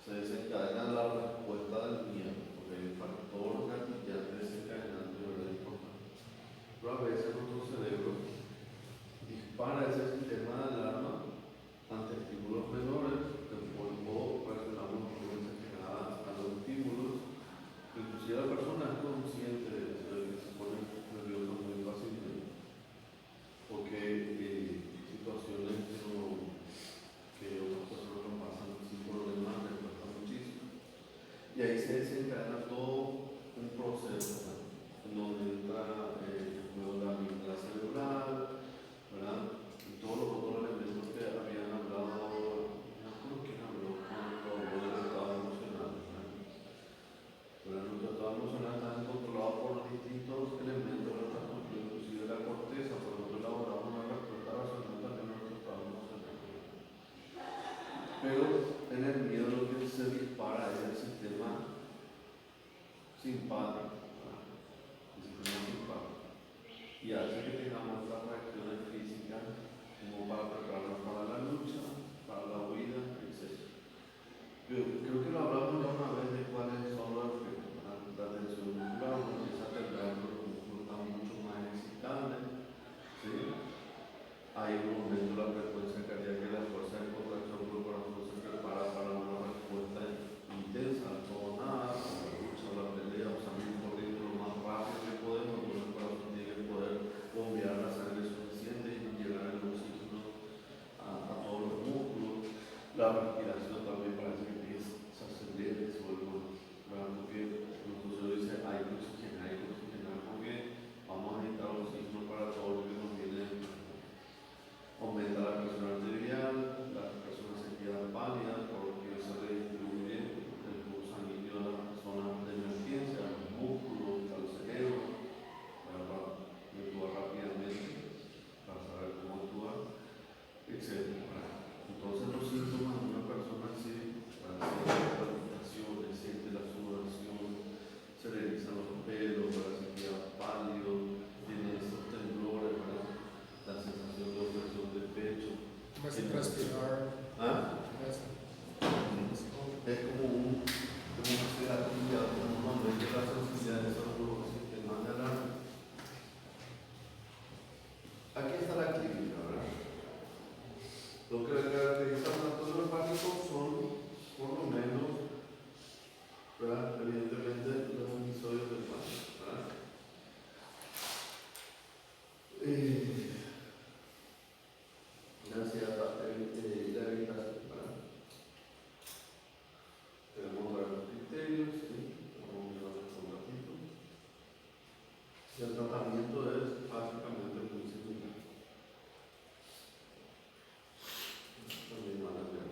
se desencadena la respuesta del miedo, porque hay un factor gatillante desencadenante de verdad importante. Pero a veces nuestro cerebro dispara ese sistema de alarma ante estímulos menores, que luego reaccionamos por una exagerada a los estímulos. Inclusive la persona es consciente de eso, de que se pone nerviosa muy fácilmente, porque situaciones que otras personas no pasan sin problemas les cuesta muchísimo. Y ahí se desencadena todo un proceso, ¿verdad? En donde entra luego la amígdala cerebral, ¿verdad? Y todos los otros elementos que habían hablado, no creo que habló del estado emocional, ¿verdad? Pero nuestro estado emocional está controlado por distintos elementos de nuestra cultura, inclusive la corteza, por nosotros elaboramos una respuesta racional también a nuestro estado emocional. Pero en el miedo lo que se dispara es el sistema simpático, ¿verdad? El sistema simpático. Y hace que tengamos las reacciones físicas como para prepararnos para la lucha, para la huida, etc. Creo que lo hablamos ya una vez de cuáles son los efectos. La tensión muscular, uno empieza a temblar, los músculos están mucho más excitables, ¿sí? Hay un aumento de la frecuencia cardíaca y la la respiración también parece que se acelera, se vuelve, ¿verdad? Porque nosotros dice hay que oxigenar, porque vamos a necesitar oxígeno para todo lo que nos viene. Aumenta la presión arterial, las personas se quedan pálidas porque se redistribuye el flujo sanguíneo a las zonas de emergencia, a los músculos, al cerebro, para actuar rápidamente, para saber cómo actuar, etc. Entonces los síntomas de una persona así, siente las palpitaciones, siente la sudoración, se le erizan los pelos, se queda pálido, tiene esos temblores, la sensación de opresión del pecho. Começa a transpirar. ¿Ah? Es como una terapia, como un aumento de la sensibilidad de esos grupos sistemas de alarma. Aquí está la clínica, ¿verdad? Lo que le caracteriza a un trastorno hepático son, por lo menos, ¿verdad? Evidentemente, los episodios del pánico, ¿verdad? La ansiedad, la irritación, ¿verdad? Tenemos varios criterios, ¿sí? Vamos a mirarlos un ratito. Y el tratamiento es básicamente muy similar. También van a ver.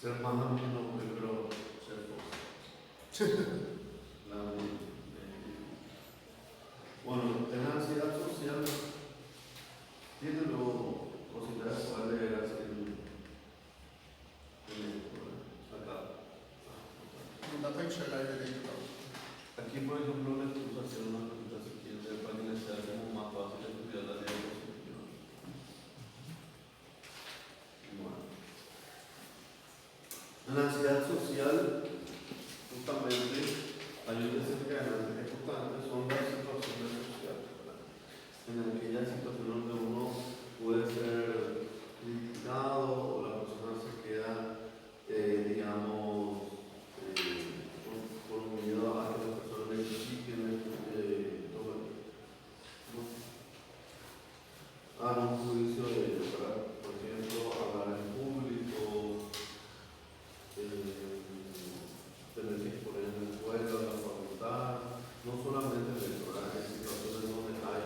Ser más ameno, pero ser fuerte. Bueno, en la ansiedad social tiene luego posibilidades de poder leer así acá. Não dá para enxergar direito, não. Aquí, por ejemplo, les puse a hacer una pregunta si quieren para que les sea como más fácil estudiar la diapositiva. Bueno. En la ansiedad social, justamente, hay un desencadenante que justamente son las situaciones sociales, ¿verdad? En aquellas situaciones donde uno puede ser criticado o la persona se queda, digamos, por miedo a que las personas le critiquen, hagan un juicio de ello, ¿verdad? Por ejemplo, hablar en público, tener que exponer en la escuela, en la facultad, no solamente en eso, ¿verdad? En situaciones donde hay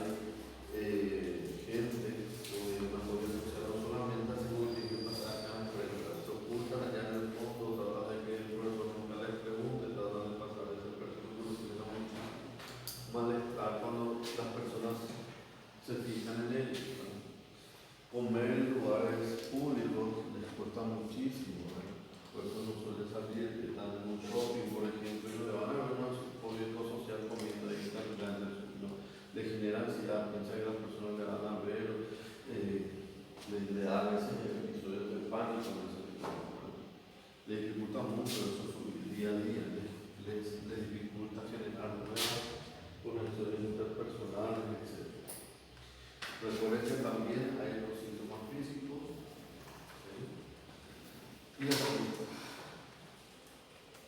gente o de una apoyo social, no solamente así como tiene que pasar acá en frente, se ocultan allá en el fondo, tratan de que el profesor nunca les pregunte, tratan de pasar desapercibidos, genera muchísimo malestar cuando las personas se fijan en ello, ¿verdad? Comer en lugares públicos les cuesta muchísimo, ¿verdad? Por eso no suele salir, que están en un shopping, por ejemplo, y no le van a ver un público social comiendo ahí tan grande, ¿no? Le genera ansiedad, piensa que las personas le van a ver, le dan ese episodio de pánico, ¿no? Les dificulta mucho eso su día a día, les dificulta generar nuevas conexiones interpersonales, etc. Recuerden que también hay los síntomas físicos, ¿sí? Y la conducta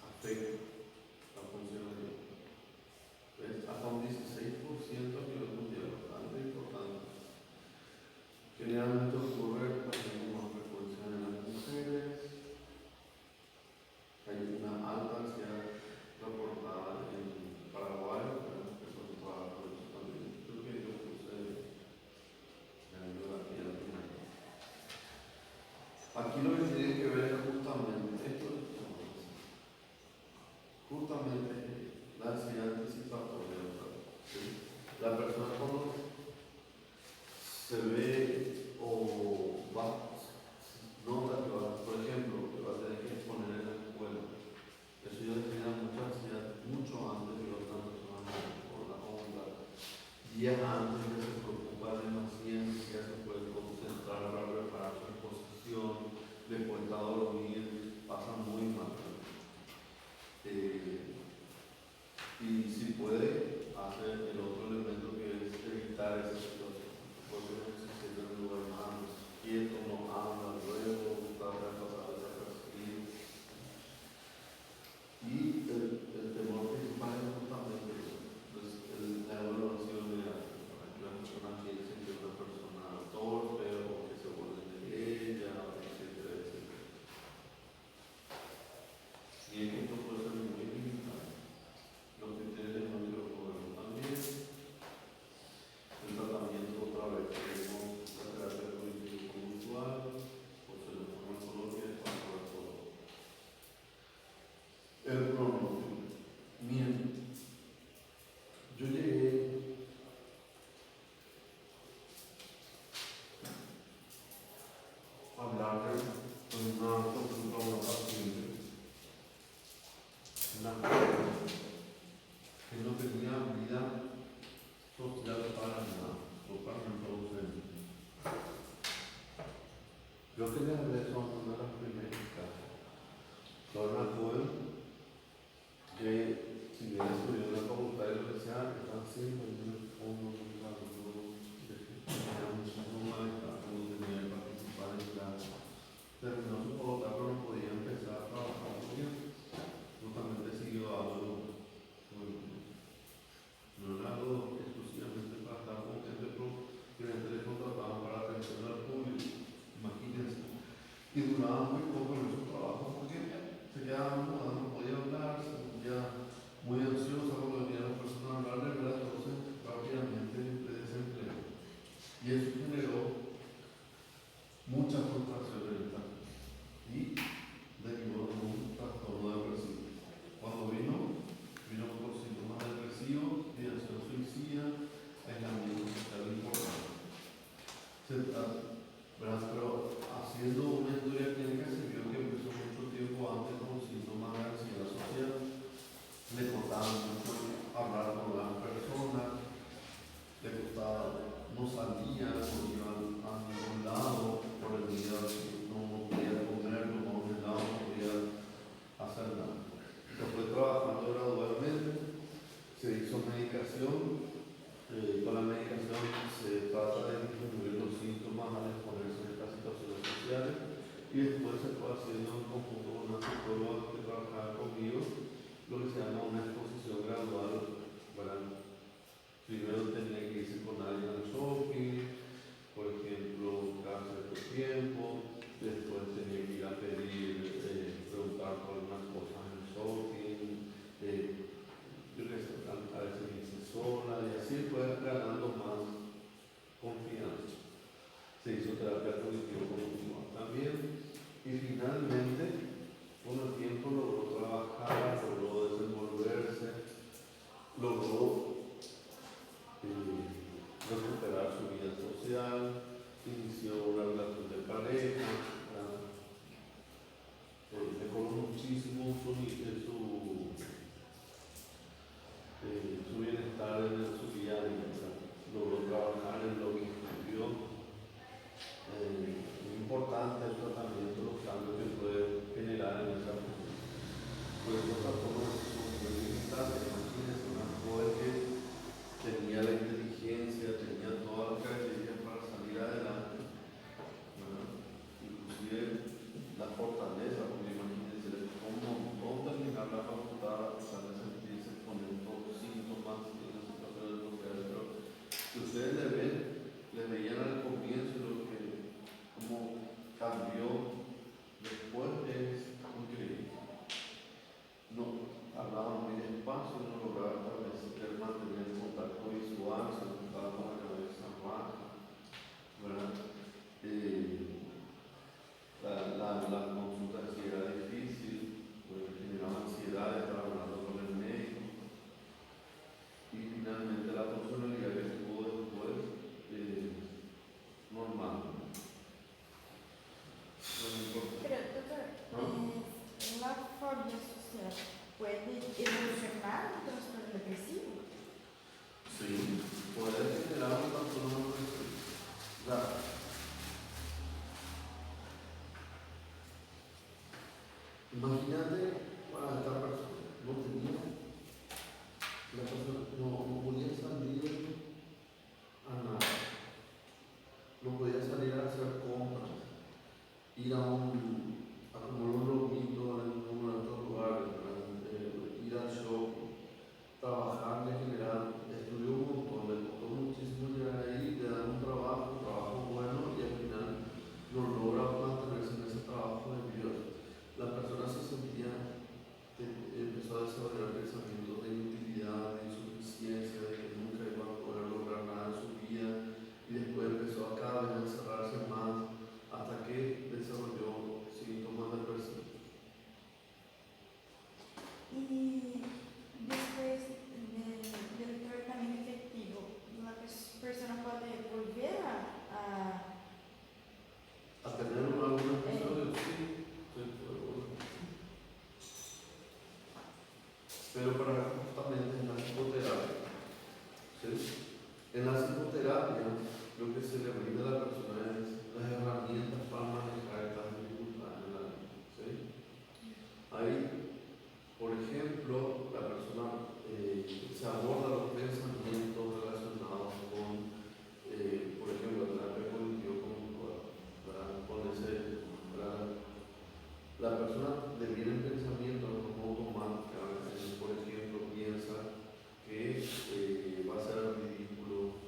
afecta la funcionalidad. Hasta un 16% a nivel mundial, bastante importante. Generalmente ocurre también con más frecuencia en las mujeres. Hay una alta ansiedad reportada en Paraguay, que son para eso también. Creo que yo puse aquí lo que tiene que ver es justamente esto, justamente la ansiedad anticipatoria, ¿sí? La persona cuando se ve o va, nota que va, por ejemplo, que va a tener que exponer en la escuela, eso ya le genera mucha ansiedad mucho antes de que otra persona por la onda, días antes de se preocupa de la ciencia, se puede concentrar para preparar su exposición, le cuesta dormir, pasa muy mal. una consulta a una paciente, una persona que no tenía vida social para nada, totalmente ausente. Yo que le hablé son una de las primeras casas. Son una joven que, si bien estudió en la facultad de la universidad, están siempre en el fondo de un lado, tenía muchísimo malestar, no tenía que participar en clase. Terminó su facultad, pero no podía empezar a trabajar porque justamente siguió dando, no era algo exclusivamente para estar con gente, pero que le contrataban para atención al público, imagínense. Y duraba muy poco en esos trabajos porque se quedaba muda, no podía hablar, se sentía muy ansiosa cuando venían las personas a hablarle, ¿verdad? Entonces rápidamente le desempleo. Y eso generó mucha frustración en el campo y derivó en un trastorno depresivo. Cuando vino por síntomas depresivos, ideación suicida, aislamiento social importante. ¿Verdad? Pero haciendo una historia clínica se vio que empezó mucho tiempo antes con síntomas de ansiedad social, le costaba mucho hablar con las personas, le costaba, no salía, no iba a ningún lado por el miedo de que no podía comer, no por un lado no podía hacer nada. Se fue trabajando gradualmente, se hizo medicación. Con la medicación se trata de disminuir los síntomas al exponerse a estas situaciones sociales y después se fue haciendo en conjunto con una psicóloga que trabajaba conmigo lo que se llama una exposición gradual. ¿Verdad? Primero tenía que irse con alguien al shopping, por ejemplo, cada cierto tiempo, después tenía que ir a pedir, preguntar por algunas cosas en el shopping, a veces irse sola y así fue ganando más confianza. Se hizo terapia cognitivo-conductual también y finalmente con el tiempo logró trabajar, logró desenvolverse, logró recuperar su vida social, inició una relación de pareja, mejoró muchísimo su bienestar en su día a día, logró trabajar en lo que estudió. Es importante el tratamiento, los cambios que puede generar en esa persona. Pues los trastornos son muy limitados. Imagínense una joven que tenía la inteligencia, tenía todas las características para salir adelante, ¿verdad? Inclusive la fortaleza, porque imagínense cómo terminar la facultad a pesar de sentirse con estos síntomas y las situaciones sociales. Pero si ustedes le veían al comienzo cómo cambió después, es increíble. No hablaba muy despacio, no lograba establecer, mantener el contacto visual, se notaba con la cabeza baja, ¿verdad? La consulta sí era difícil, generaba ansiedad, estaba hablando con el médico y finalmente la funcionalidad que tuvo después normal. Pero, doctor, ¿no? la fobia social puede evolucionar un trastorno depresivo. Sí, puede generar un trastorno depresivo. O sea, imagínate para esta persona, no tenía, la persona no podía salir a nada, no podía salir a hacer compras, ir a comer un lomito en un otro lugar, ir al shopping, trabajar en general, estudió un montón, le costó muchísimo llegar ahí, le dan un trabajo bueno y al final no logra mantenerse en ese trabajo debido a la persona se sentía pero para justamente en la psicoterapia. ¿Sí? En la psicoterapia, lo que se le brinda a la persona es las herramientas para manejar estas dificultades en la vida. ¿Sí? Ahí, por ejemplo, la persona se aborda los pensamientos relacionados con, por ejemplo, la terapia cognitivo-conductual, con ese, la persona le vienen pensamientos como automáticos, por ejemplo, piensa que va a ser ridículo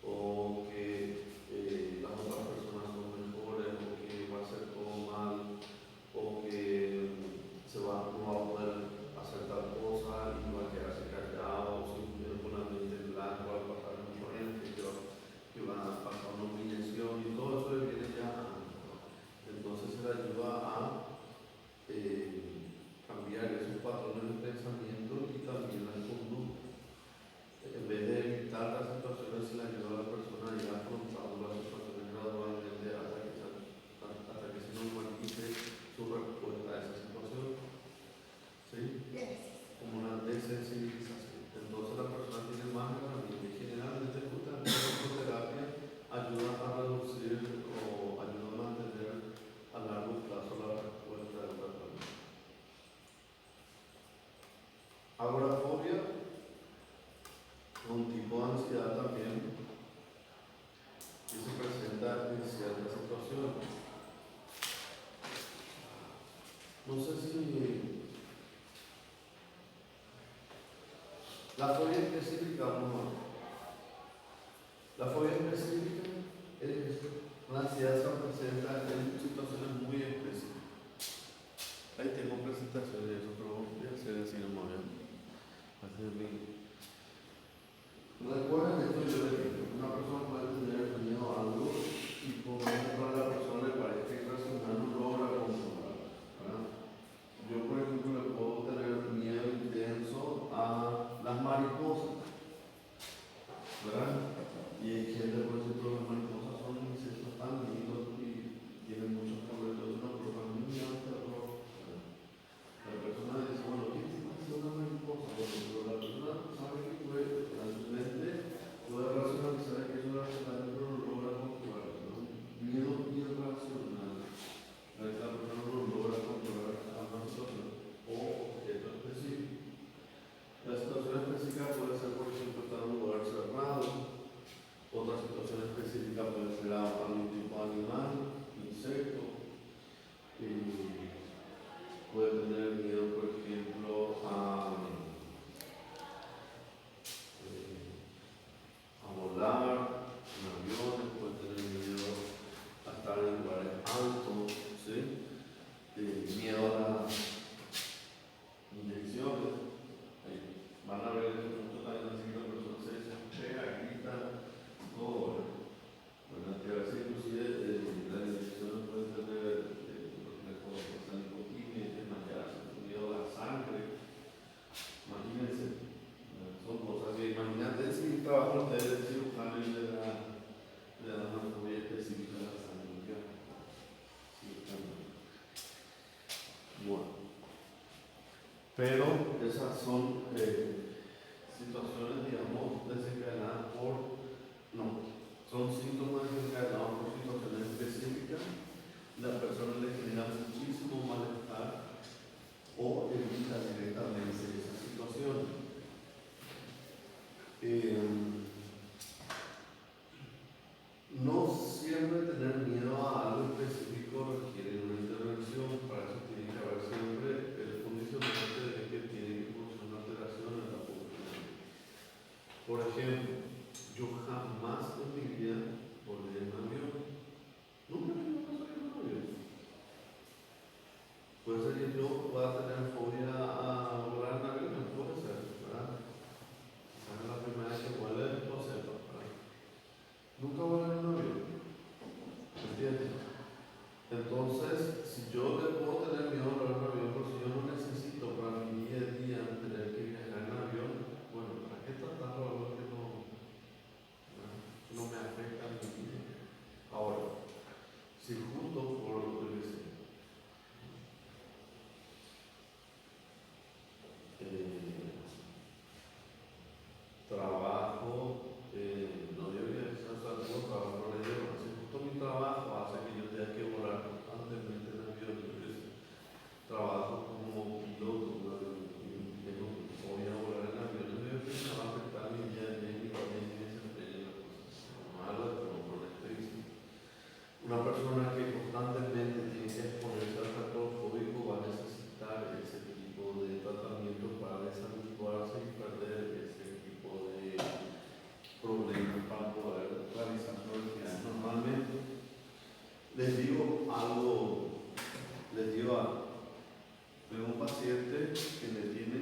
o que las otras personas son mejores o que va a ser todo mal o que no va a poder hacer tal cosa y va a quedarse callado o simplemente con la mente en blanco al pasar un corriente que va a pasar una humillación y todo eso le viene ya. Entonces se le ayuda a cambiar esos patrones de pensamiento y también las conductas. En vez de evitar las situaciones, se le ayuda a la persona a ir afrontando las situaciones gradualmente hasta que se normalice su respuesta a esa situación. ¿Sí? Como una desensibilización. Entonces la persona tiene más herramientas y generalmente la psicoterapia ayuda a reducir o ayuda a mantener a largo plazo la respuesta del tratamiento. Agorafobia, un tipo de ansiedad también que se presenta en ciertas situaciones. No sé si la fobia específica, la fobia específica es la ansiedad se presenta en situaciones muy específicas. Ahí tengo presentaciones de eso, pero voy a hacer así nomás. Recuerden esto, yo les digo, una persona puede tener miedo a algo y por ejemplo a la persona le parece irracional, no logra controlar, ¿verdad? Yo por ejemplo le puedo tener miedo intenso a las mariposas, ¿verdad? Y hay gente, por ejemplo, las mariposas son insectos tan lindos y tienen muchos colores, no, pero para mí me da terror. La persona dice, bueno, ¿qué te parece una mariposa? Bueno, pero la persona sabe que puede, en su mente, puede racionalizar que es una racional, pero no logra controlar, ¿no? Miedo irracional. A veces la persona no logra controlar a una situación o objeto específico. La situación específica puede ser, por ejemplo, estar en un lugar cerrado. Otra situación específica puede ser algún tipo de animal, insecto. Puede tener miedo, por ejemplo, a volar en aviones, puede tener miedo a estar en lugares altos, ¿sí? Miedo a las inyecciones. Van a ver mucho también así que la persona se desespera, grita, todo, ¿verdad? Que a veces inclusive las inyecciones pueden tener reflejos de nicotina, desmayarse, miedo a la sangre. Imagínense, son cosas que imagínate si trabajan ustedes de cirujano y le dan una fobia específica a la sangre. Bueno, pero esas son situaciones, digamos, desencadenadas son síntomas desencadenados por situaciones específicas. La persona le genera muchísimo malestar o evita directamente esa situación. No siempre tener miedo a algo específico requiere una intervención. Para eso tiene que haber siempre el condicionante de que tiene que producir una alteración en la población. constantemente tiene que exponerse al factor fóbico va a necesitar ese tipo de tratamiento para deshabituarse y perder ese tipo de problemas para poder realizar su actividad. Normalmente les digo algo, les digo algo. Tengo un paciente que le tiene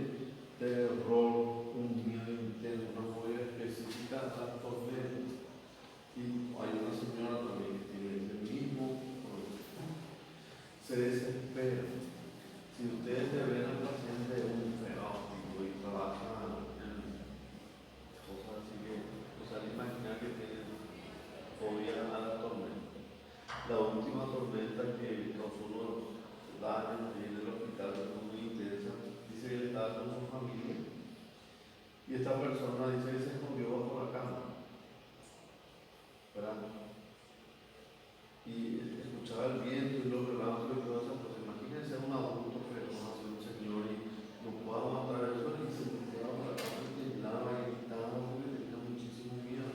terror, un miedo intenso, una fobia específica a las tormentas. Y hay una señora también que tiene ese mismo problema. Se desespera. Si ustedes le ven al paciente un ferótico y trabaja en cosas así que, o sea, imaginar que tiene fobia a la tormenta. La última tormenta que causó unos daños en el hospital fue muy intensa. Dice que él estaba con su familia y esta persona dice que se escondió bajo la cama, ¿verdad? Y escuchaba el viento y los relámpagos y todas esas cosas. Imagínense un adulto, pero no hace un señor y no puedo aguantar eso y se quedaba por la cama y temblaba y gritaba porque tenía muchísimo miedo.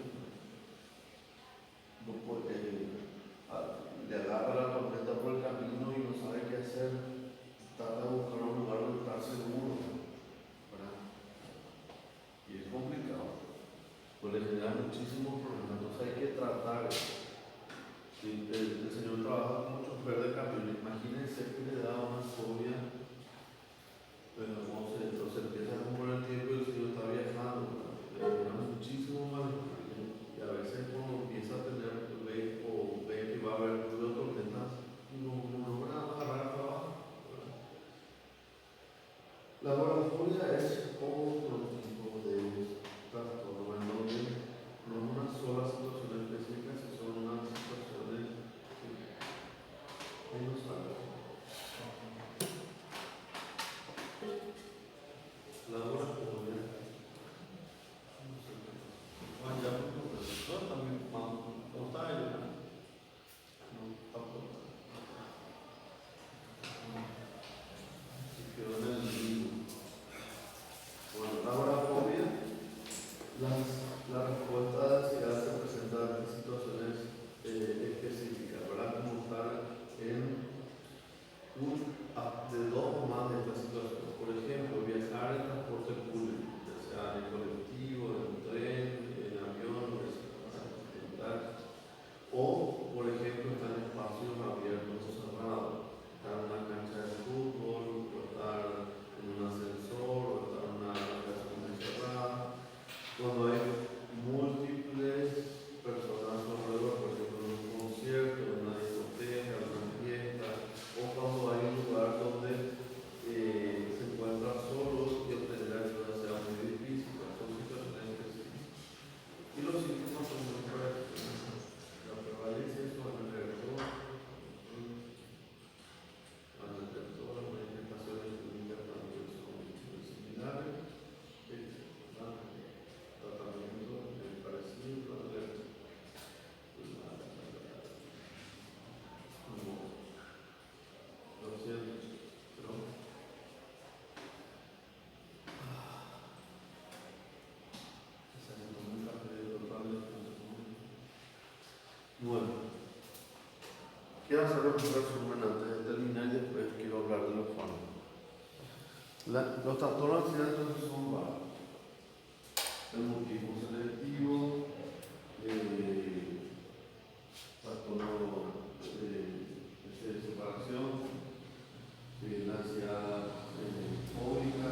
No puede, le agarra la tormenta por el camino y no sabe qué hacer. Trata de buscar un lugar donde estar seguro, ¿verdad? Y es complicado, pues le genera muchísimos problemas. Entonces hay que tratar. Sí, el señor trabaja con un chofer de camión. Imagínense que le da una fobia, pero no sé, entonces empieza a mover el tiempo y el señor está viajando, le genera muchísimo mal. Y a veces cuando empieza a tener, ve que va a haber ruido de tormentas, no logra agarrar trabajo. La agorafobia es otro tipo de trastorno en donde no es una sola situación específica, sino son unas situaciones que no saben. La agorafobia, no sé qué pasa. Bueno, ya por el profesor también, no está ahí, ¿verdad? No está por ahí. Se quedó en el limbo. Bueno, la agorafobia, la respuesta se hace presentar en situaciones específicas, ¿verdad? Como estar en de dos o más de estas situaciones. Por ejemplo, viajar en transporte público, ya sea en colectivo, en tren, en avión, en taxi. O, por ejemplo, estar en espacios abiertos o cerrados, estar en una cancha de fútbol, o estar en un ascensor, o estar en una habitación cerrada. Cuando hay múltiples personas alrededor, por ejemplo, en un concierto, en una discoteca, en una fiesta, o cuando hay un lugar donde se encuentra solo y obtener ayuda sea muy difícil, son situaciones específicas. Y los síntomas son muy prácticos. La prevalencia es con el reactor, las manifestaciones clínicas también son muy similares. Tratamiento parecido a ver como lo siento, pero se me tomó un café totalmente. Bueno, quiero hacer un resumen antes de terminar y después quiero hablar de los fármacos. Los trastornos accidentales son varios. El mutismo selectivo, trastorno de separación, la ansiedad fóbica,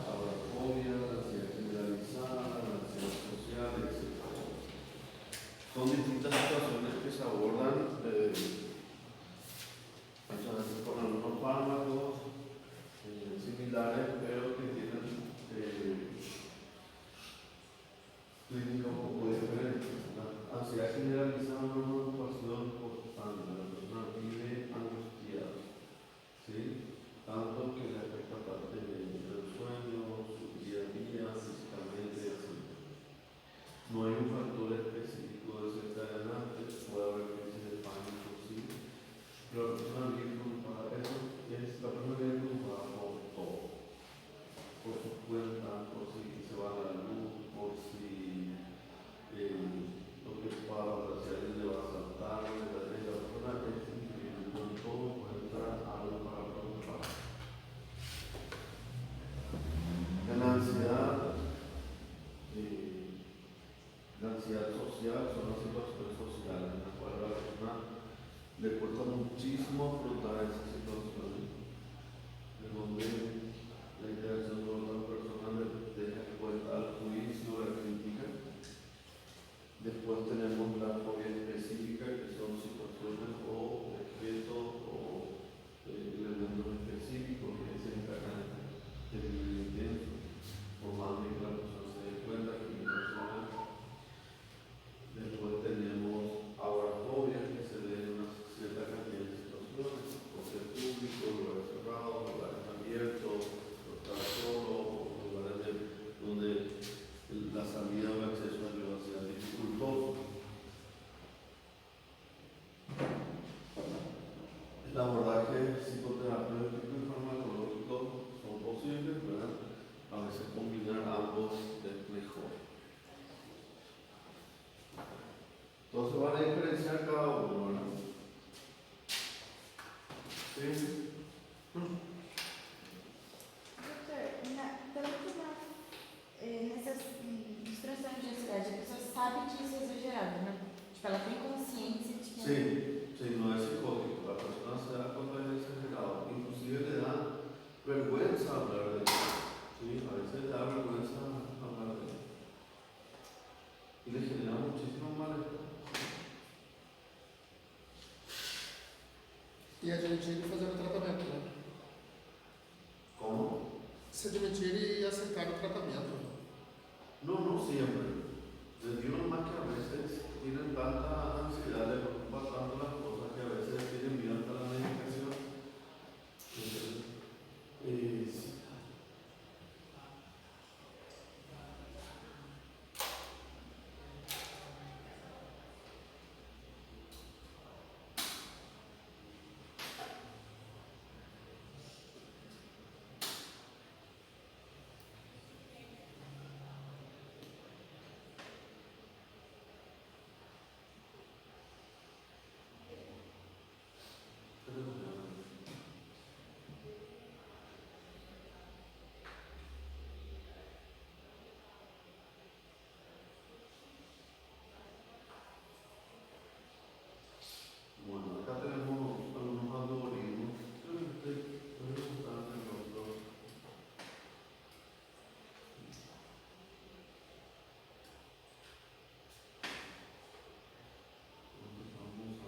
agorafobia, la ansiedad generalizada, la ansiedad social, etc. Son distintas situaciones que se abordan muchas veces con algunos fármacos similares, pero que tienen clínica un poco diferente. La ansiedad generalizada no es una ocupación constante, la persona vive angustiada, ¿sí? Tanto que le afecta parte del sueño, su día a día, físicamente, etc. No hay un factor específico desencadenante, puede haber crisis de pánico, sí, pero la persona vive preocupada, eso es la persona vive preocupada por todo, por sus cuentas, por si se va la luz, por si lo que pasa, si alguien le va a saltar, la persona es increíble. muchísimo afrontar esas situaciones, de donde la interacción con otra persona le deja expuesta al juicio, a la crítica. Después tenemos la fobia específica, que son situaciones o objetos o elementos específicos que se encargan de vivir intenso, por más de que la persona se dé cuenta que es personal. Después tenemos agorafobia, que se dé en una cierta cantidad de situaciones, porque público, lugares cerrados, lugares abiertos, estar solo, lugares donde la salida o el acceso a la privacidad es dificultoso. El abordaje psicoterapéutico y farmacológico son posibles, ¿verdad? A veces combinar ambos es mejor. Entonces van a diferenciar cada uno, ¿verdad? Sí. Doutor, tanto nessas nos transtornos de ansiedade, a pessoa sabe que isso é exagerado, né? Tipo, ela tem consciência de que. Sí, no es psicótico, la persona se da cuenta de que es exagerado, inclusive le da vergüenza hablar de eso, ¿sí? A veces le da vergüenza hablar de eso y le genera muchísimo malestar. E admitir e fazer o tratamento, né? ¿Cómo? Se admitir e aceitar o tratamento. No siempre. Les digo nomás que a veces tienen tanta ansiedad, les preocupa tanto las cosas que a veces tienen miedo hasta la medicación. Entonces, sí. Bueno, acá tenemos algunos algoritmos. Creo que pueden usar en otros. Estamos usando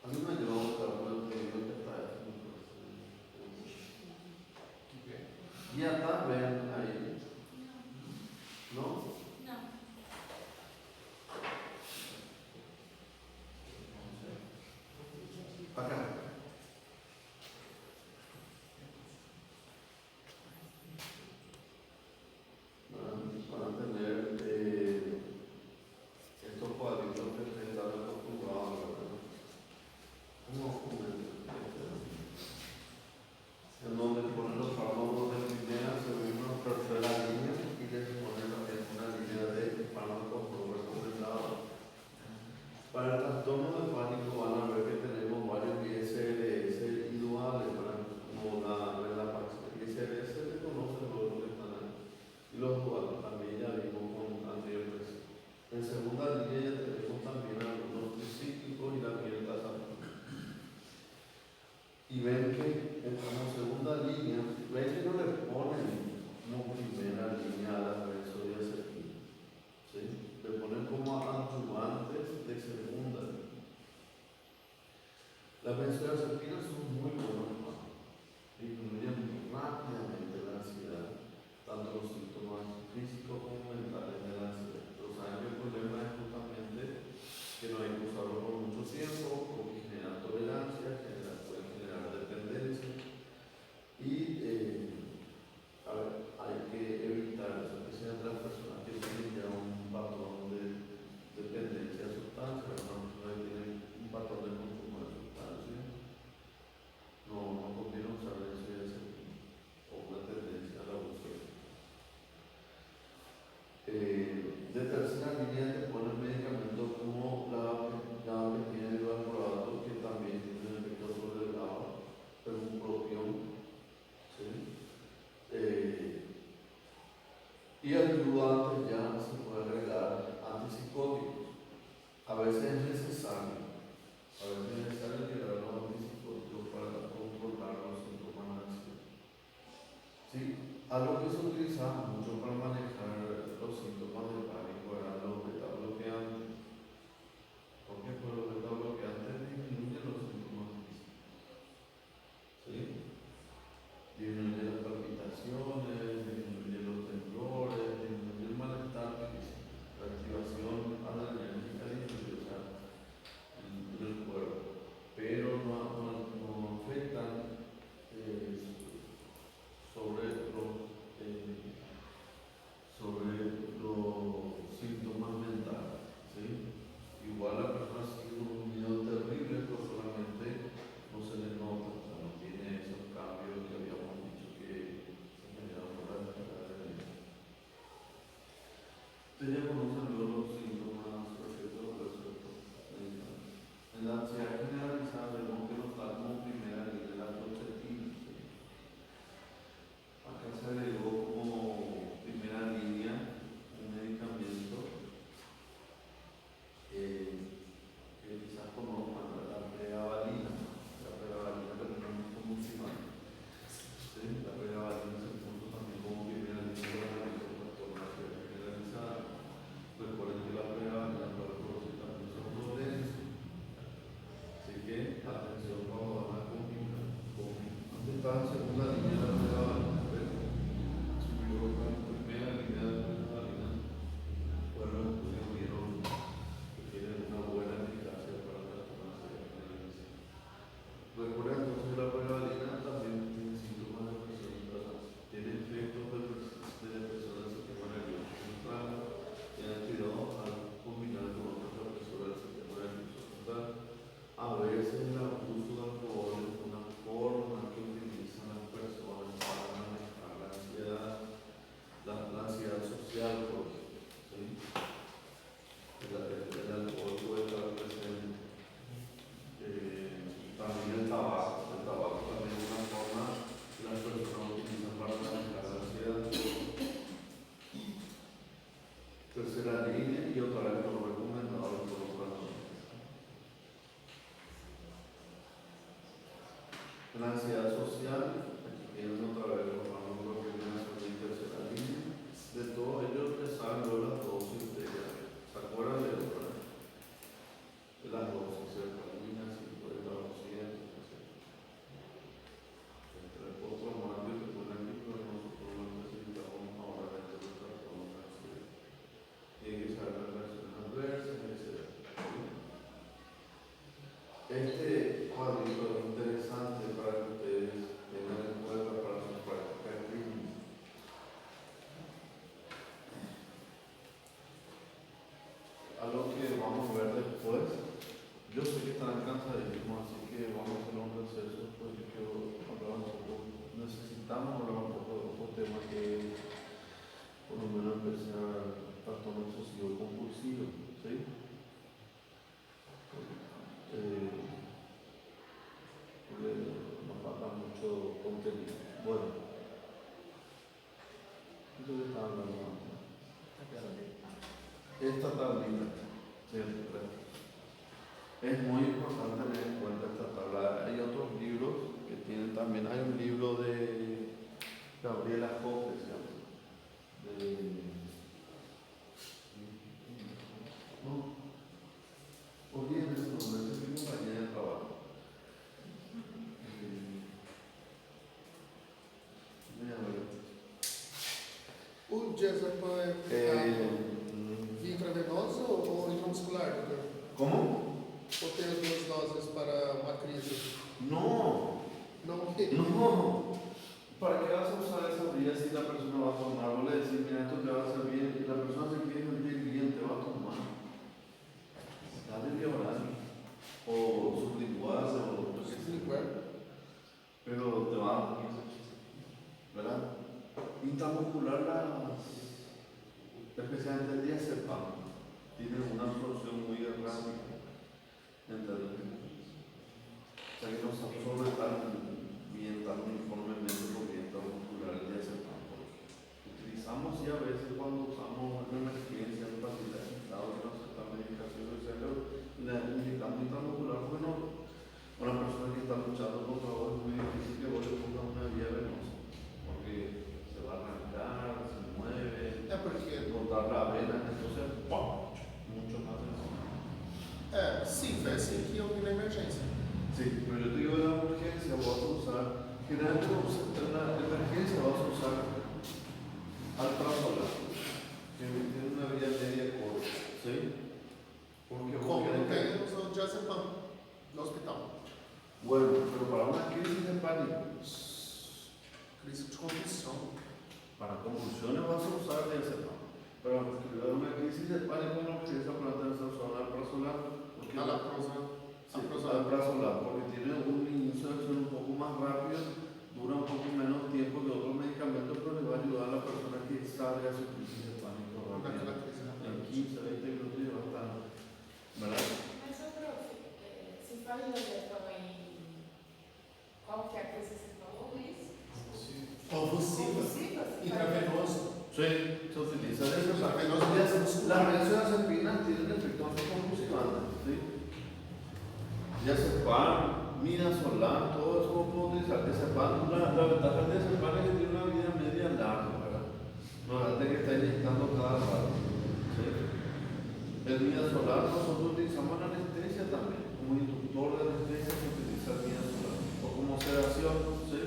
a mí me ayudó a buscar un pedido que está hecho. Y acá ven ahí, ¿no? Não. Y ayudantes ya se puede agregar antipsicóticos. A veces es necesario llegar a los antipsicóticos para controlar los síntomas de ansiedad. ¿Sí? Algo que se utilizaba mucho para manejar los síntomas del pánico eran los beta bloqueantes. ¿Por qué? Pues los beta bloqueantes disminuyen los síntomas físicos. ¿Sí? Disminuye las palpitaciones, disminuye los temblores, disminuye el malestar físico, la activación adrenérgica y nerviosa del cuerpo, pero no afectan sobre los síntomas mentales. ¿Sí? Igual la persona sigue con un miedo terrible, pero solamente no se le nota, o sea, no tiene esos cambios que habíamos dicho que se generaron por la enfermedad de mente. Ustedes ya conocen los síntomas respecto. En la ansiedad generalizada vemos que nos da como primera línea la fluoxetina. ¿Sí? Acá se agregó como primera línea un medicamento que quizás conozcan, la pregabalina. La pregabalina, pero no es como funcional. ¿Sí? La pregabalina se puso también como primera línea de la ansiedad generalizada. Recuerden que la pregabalina para producir también son dolencias. Así que atención cuando van a combinar. ¿Dónde está en segunda línea de la pregabalina? Subió a la primera línea de la pregabalina. Bueno, vieron que tiene una buena eficacia para la ansiedad generalizada. Recuerden entonces que la pregabalina también tiene síntomas de depresión central. Tiene efectos de depresión del sistema nervioso central. Tiene cuidado al combinar con otros depresores del sistema nervioso central. A veces el abuso de alcohol es una forma que utilizan las personas para manejar la ansiedad social, por ejemplo. ¿Sí? El alcohol puede estar presente. También el tabaco. El tabaco también es una forma que las personas utilizan para manejar la ansiedad. Tercera línea y otra vez lo recomendado por otra zona. La ansiedad social, aquí tienen otra vez los ramos de coordinación y tercera línea. De todos ellos les salgo las dosis de ella. ¿Se acuerdan de eso? De las dosis, sertralina, 50, 200, etc. Entre otros más que se ponen aquí, pero nosotros no necesitamos ahora de nuestra zona. Tiene que saber las reacciones adversas, etc. Este cuadrito es interesante para que ustedes tengan en cuenta para su práctica clínica. Algo que vamos a ver después. Yo sé que están cansadísimos, así que vamos a hacer un receso, pues yo quiero hablar un poco. Necesitamos hablar un poco de otro tema que por lo menos empecé a trastorno obsesivo compulsivo, ¿sí? Porque nos falta mucho contenido. Bueno, ¿qué se está hablando antes? Esta tablita, siempre. Es muy importante tener en cuenta esta tabla. Hay otros libros que tienen también. Hay un libro de Gabriela Hoppe, se llama. No, olviden ese nombre, es mi compañera de trabajo. O diazepam intravenoso ou intramuscular, doutor? ¿Cómo? Ou tem as duas doses para uma crise? No. Não, No. ¿Para qué vas a usar esa vía si la persona va a tomar? Vos le decís, mira, esto te va a hacer bien, y la persona se quiere sentir bien, te va a tomar. Dale Bioral, o sublingual, o lo que sea. Pero te va a dar, ¿verdad? Intramuscular, especialmente el diazepam, tiene una absorción muy errática. ¿Entendés? O sea que no se absorbe tan bien, tan uniformemente por vía intramuscular el diazepam. Utilizamos sí a veces cuando cuando usamos una emergencia, un paciente agitado, que no acepta medicación, etc., necesitamos intramuscular, porque una persona que está luchando contra vos es muy difícil que vos le pongas una vía venosa, porque se va a arrancar, se mueve, Porque encontrar la vena, entonces, ¡pum! Mucho más sencillo. sim, foi assim que eu vi na emergência. Sí, pero yo te digo, en la emergencia vas a usar, generalmente en la emergencia vas a usar alprazolam, que tiene una vía media corta, ¿sí? Porque vos Como querés que- tem o diazepam no hospital. Bueno, pero para una crisis de pánico, Crise de convulsão. para convulsiones vas a usar diazepam, pero para una crisis de pánico no utiliza para tener usar alprazolam, porque alprazolam, porque tiene un inicio de acción un poco más rápido, dura un poco menos tiempo que otros medicamentos, pero le va a ayudar a la persona que sale a su crisis de pánico rápido. Naquela crise En rápida. 15, 20 minutos ya va a estar, ¿verdad? Mas, ô, prof, você fala de diazepam em... Qual que é a coisa que você falou, Luiz? Convulsiva. Intravenoso. Sí, se utiliza eso. Intravenoso. Las benzodiazepinas tienen efectos anticonvulsivantes, ¿sí? Diazepam, midazolam, todo eso lo puedo utilizar. Diazepam, la ventaja de diazepam es que tiene una vida media larga, ¿verdad? No es de que está inyectando cada rato, ¿sí? El midazolam nosotros utilizamos en anestesia también, como inductor de anestesia se utiliza el midazolam, o como sedación, ¿sí?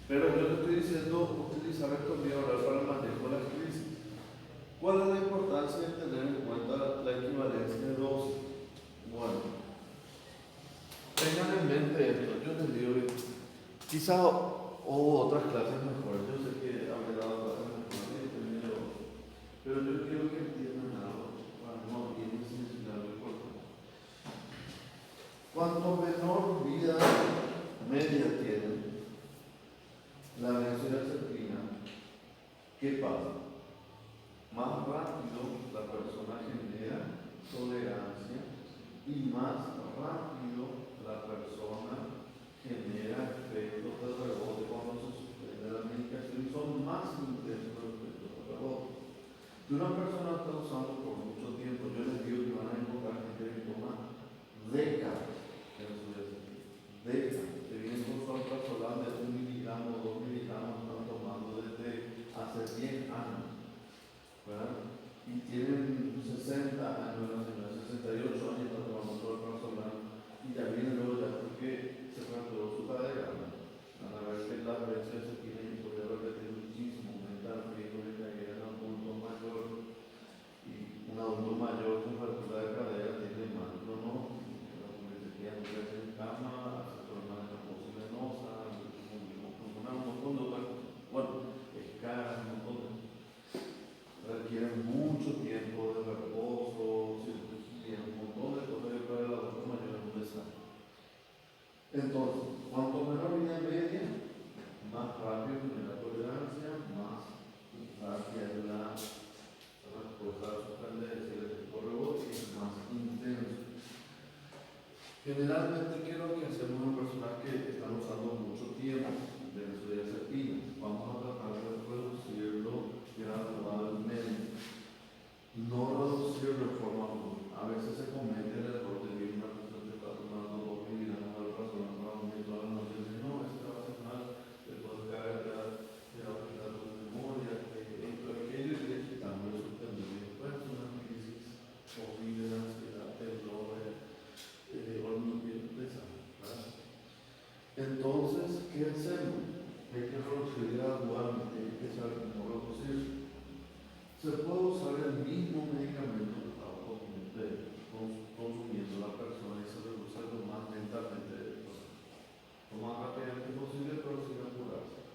Pero yo le estoy diciendo utilizar esto bioral para el manejo de las crisis. ¿Cuál es la importancia de tener en cuenta la equivalencia de dosis? Bueno, tengan en mente esto. Yo les digo que quizás hubo otras clases mejores. Yo sé que habré dado clases mejores, pero yo quiero que entiendan algo para no ir sin decir algo importante. Cuanto menor vida media tienen, la benzodiazepina, ¿qué pasa? Más rápido la persona genera tolerancia y más rápido la persona genera efectos de rebote cuando se suspende la medicación y son más intensos los efectos de rebote. Si una persona está usando por mucho tiempo, yo les digo que van a encontrar gente que toma décadas de benzodiazepina, décadas. Que vienen con su alprazolam de 1 miligramo, 2 miligramos, están tomando desde hace 10 años, ¿verdad? Y tienen 60 años, 68 años, están tomando su alprazolam y ya vienen luego ya porque se fracturó su cadera, ¿no? Van a ver que las benzodiazepinas, y voy a repetir muchísimo, aumenta el riesgo de caer en un adulto mayor, y un adulto mayor con fractura de cadera tiene más, no, porque se quedan en cama, hace problemas de trombosis venosa, un montón de otras cosas. Bueno, escaras, un montón de requieren mucho tiempo de reposo, cirugía, un montón de cosas que para el adulto mayor es un desastre. Entonces, cuanto menor vida media, más rápido tiene la tolerancia, más rápida es la respuesta a su tendencia, el efecto rebote es más intenso. Generalmente, ¿qué es lo que hacemos en personas que están usando mucho tiempo de benzodiazepina? Vamos a tratar de reducirlo gradualmente, no reducirlo de forma brusca. A veces se comete el error de que una persona que está tomando 2 miligramos de alprazolam para dormir toda la noche y dice, no, esto va a hacer mal, después de caer ya de la hospital de memoria, que esto, aquello, y le quitamos el suspender. Y después es una crisis horrible de ansiedad, temblor, entonces, ¿qué hacemos? Hay que reducir gradualmente, hay que saber cómo reducir. Se puede usar el mismo medicamento que estaba consumiendo la persona y se reduce lo más lentamente posible. Lo más rápidamente posible, pero sin apurarse.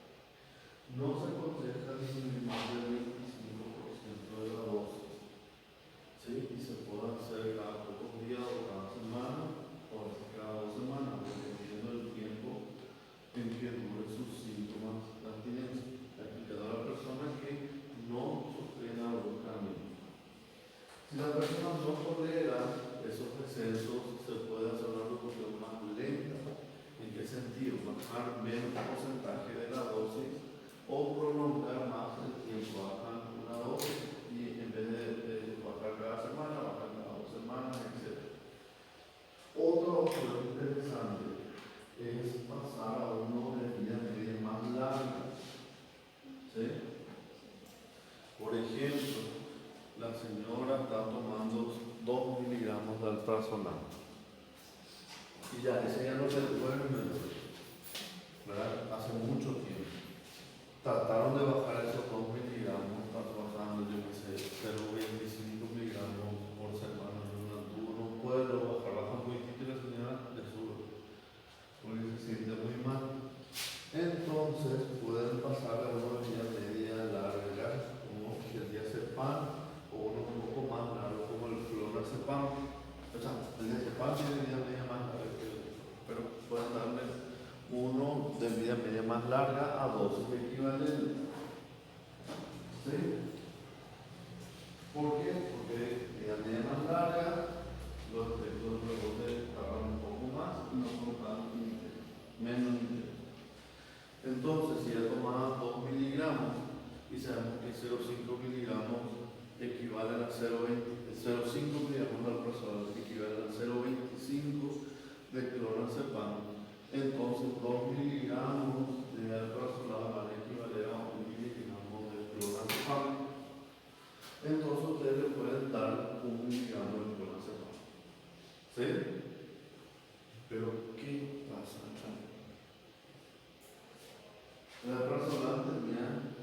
No se aconseja disminuir más del 25% de la dosis. ¿Sí? Y se puede hacer cada pocos días o cada semana o a veces cada 2 semanas, dependiendo del tiempo en que dure sus síntomas de abstinencia. Explicando a la persona que no sostenga bruscamente. Si la persona no tolera esos excesos, se puede hacer una reducción más lenta. ¿En qué sentido? Bajar menos porcentaje de la dosis o prolongar más el tiempo. Bajan una la señora está tomando 2 miligramos de alprazolam. Y ya, ese ya no se duerme, ¿verdad? Hace mucho tiempo. Trataron de bajar esos 2 miligramos, está trabajando, yo qué sé, 0,25 miligramos por semana en un tubo. No puede bajar, baja un poquitito y la señora le sube, porque se siente muy mal. Entonces pueden pasar a una vía media larga, como el diazepam, o uno un poco más largo, como el clonazepam. O sea, el diazepam tiene vida media más larga que el otro, pero pueden darle uno de vida media más larga a dosis equivalentes. ¿Sí? ¿Por qué? Porque vida media más larga, los efectos de rebote tardan un poco más y no son tan menos intensos. Entonces, si ya tomaba 2 miligramos y sabemos que 0,5 miligramos equivalen a 0,5 miligramos de alprazolam equivalen a 0,25 de clonazepam, entonces 2 miligramos de alprazolam van a equivaler a 1 miligramo de clonazepam. Entonces ustedes le pueden dar 1 miligramo de clonazepam. ¿Sí? Pero ¿qué pasa acá? La alprazolam tenía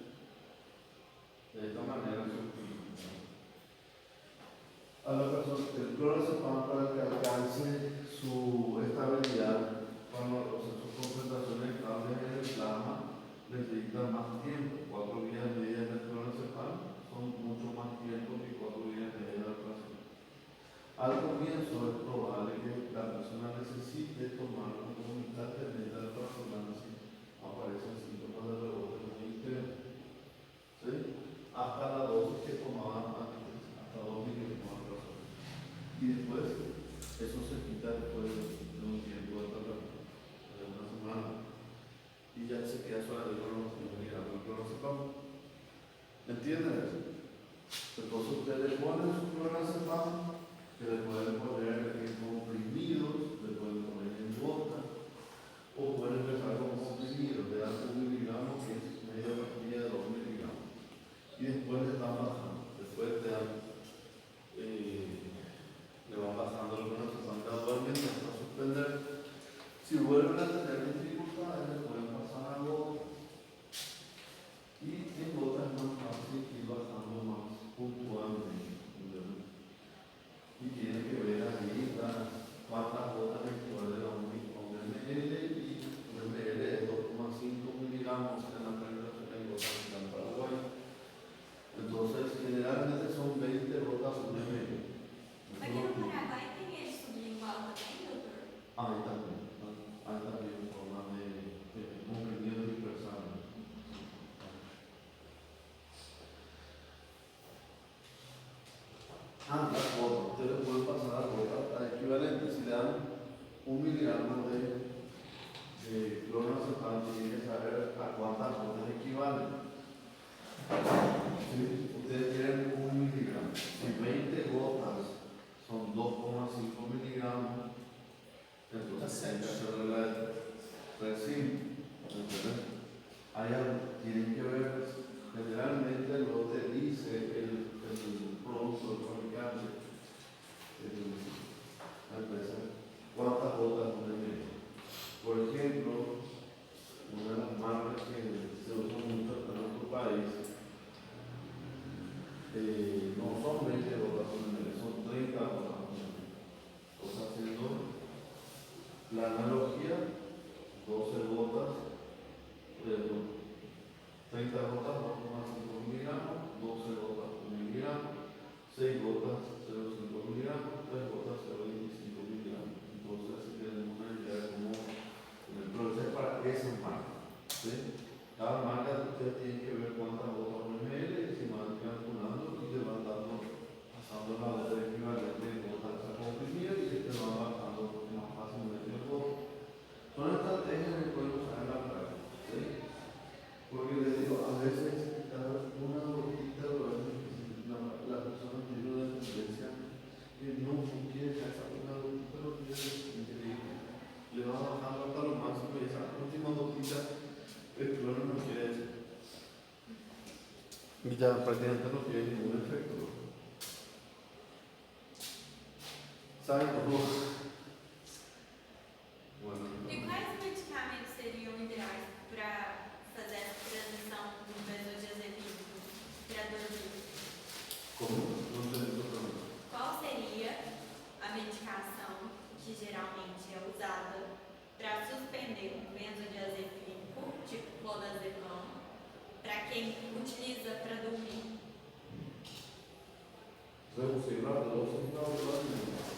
de esta manera su utilidad. A la persona, el clonazepam, para que alcance su estabilidad, cuando sus concentraciones estables en el plasma necesitan más tiempo. 4 días medias del clonazepam son mucho más tiempo que 4 días medias de alprazolam. Al comienzo es probable que la persona necesite tomar concomitantemente de alprazolam si aparecen síntomas de rebote muy intensos. ¿Sí? Hasta la dosis que tomaban antes, hasta 2 miligramos de alprazolam. Y después, eso se quita después de un tiempo de tratamiento, de una semana. Y ya se queda solamente con los miligramos de clonazepam. ¿Entienden eso? Entonces ustedes le ponen su clonazepam, que le pueden poner en comprimidos, le pueden poner en gotas, o pueden empezar con comprimidos, le dan 1 miligramo, que es media pastilla de 2 miligramos. Y después le están bajando, después le van bajando el clonazepam gradualmente hasta suspender. Si vuelven a tener dificultades, le pueden pasar a gotas. Y en gotas es más fácil ir bajando más puntualmente. Y tiene que ver ahí cuántas gotas equivalen a 1 ml, y 1 ml es 2,5 miligramos en la presentación de gotas en Paraguay. Entonces, generalmente son 20 gotas 1 ml. Aqui no Paraguai tem esse sublingual também, doutor? Ahí también formas de comprimido dispersable. Las gotas, ustedes pueden pasar a gotas equivalentes. Si le dan 1 miligramo de clonazepam, tienen que saber a cuántas gotas equivalen. ¿Sí? Ustedes tienen 1 miligramo. Si 20 gotas son 2,5 miligramos, entonces hay que hacerle la recién. Hay algo, tienen que ver, generalmente lo que dice el producto, el fabricante, la empresa, cuántas gotas ponen. Por ejemplo, una de las marcas que se usa mucho en nuestro país, no son 20 gotas por ml, son 30 gotas por ml. O sea, haciendo la analogía, 12 gotas, 30 gotas, 2,5 miligramos, 12 gotas por miligramo, 6 gotas, 0,5 miligramos, 3 gotas, 0,25 miligramos. Entonces, así tenemos una idea de cómo el proceso es para esa marca. ¿Sí? Cada marca ustedes tienen que ver cuántas gotas por ml, y se van calculando y le van dando, pasando la gota equivalente de gotas a comprimir, y te van bajando más fácilmente el voto. Son estrategias que pueden usar en la práctica. ¿Sí? Porque les digo, a veces una gotita, la persona tiene una tendencia que no quiere casar una gotita, lo quiere increíble. Le va bajando hasta lo máximo y esa última gotita, el cloro no quiere eso. Y ya prácticamente no tiene ningún efecto. Sai ou não? Bueno, E quais medicamentos seriam ideais para fazer essa transição do benzodiazepínico para dormir? como? Não sei exatamente. Qual seria a medicação que geralmente é usada para suspender um benzodiazepínico, tipo clonazepam, para quem utiliza para dormir? Podemos segurar de 12 anos.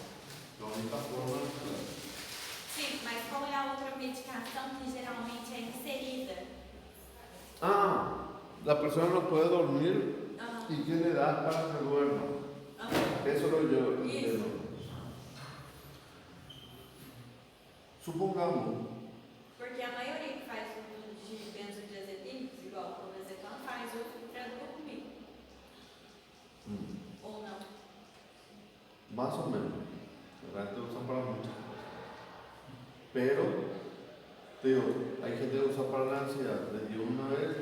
A única forma. Sim, mas qual é a outra medicação que geralmente é inserida? Ah, la persona no puede dormir Ah, y tiene edad para que duerma. ah, Eso es lo que yo Eso. entiendo. Supongamos, porque a maioria que faz uso de benzodiazepínicos, igual o clonazepam, faz uso para dormir. Ou não? más o menos, realmente usan para muchas cosas. Pero, te digo, hay gente que usa para la ansiedad, le dio una vez,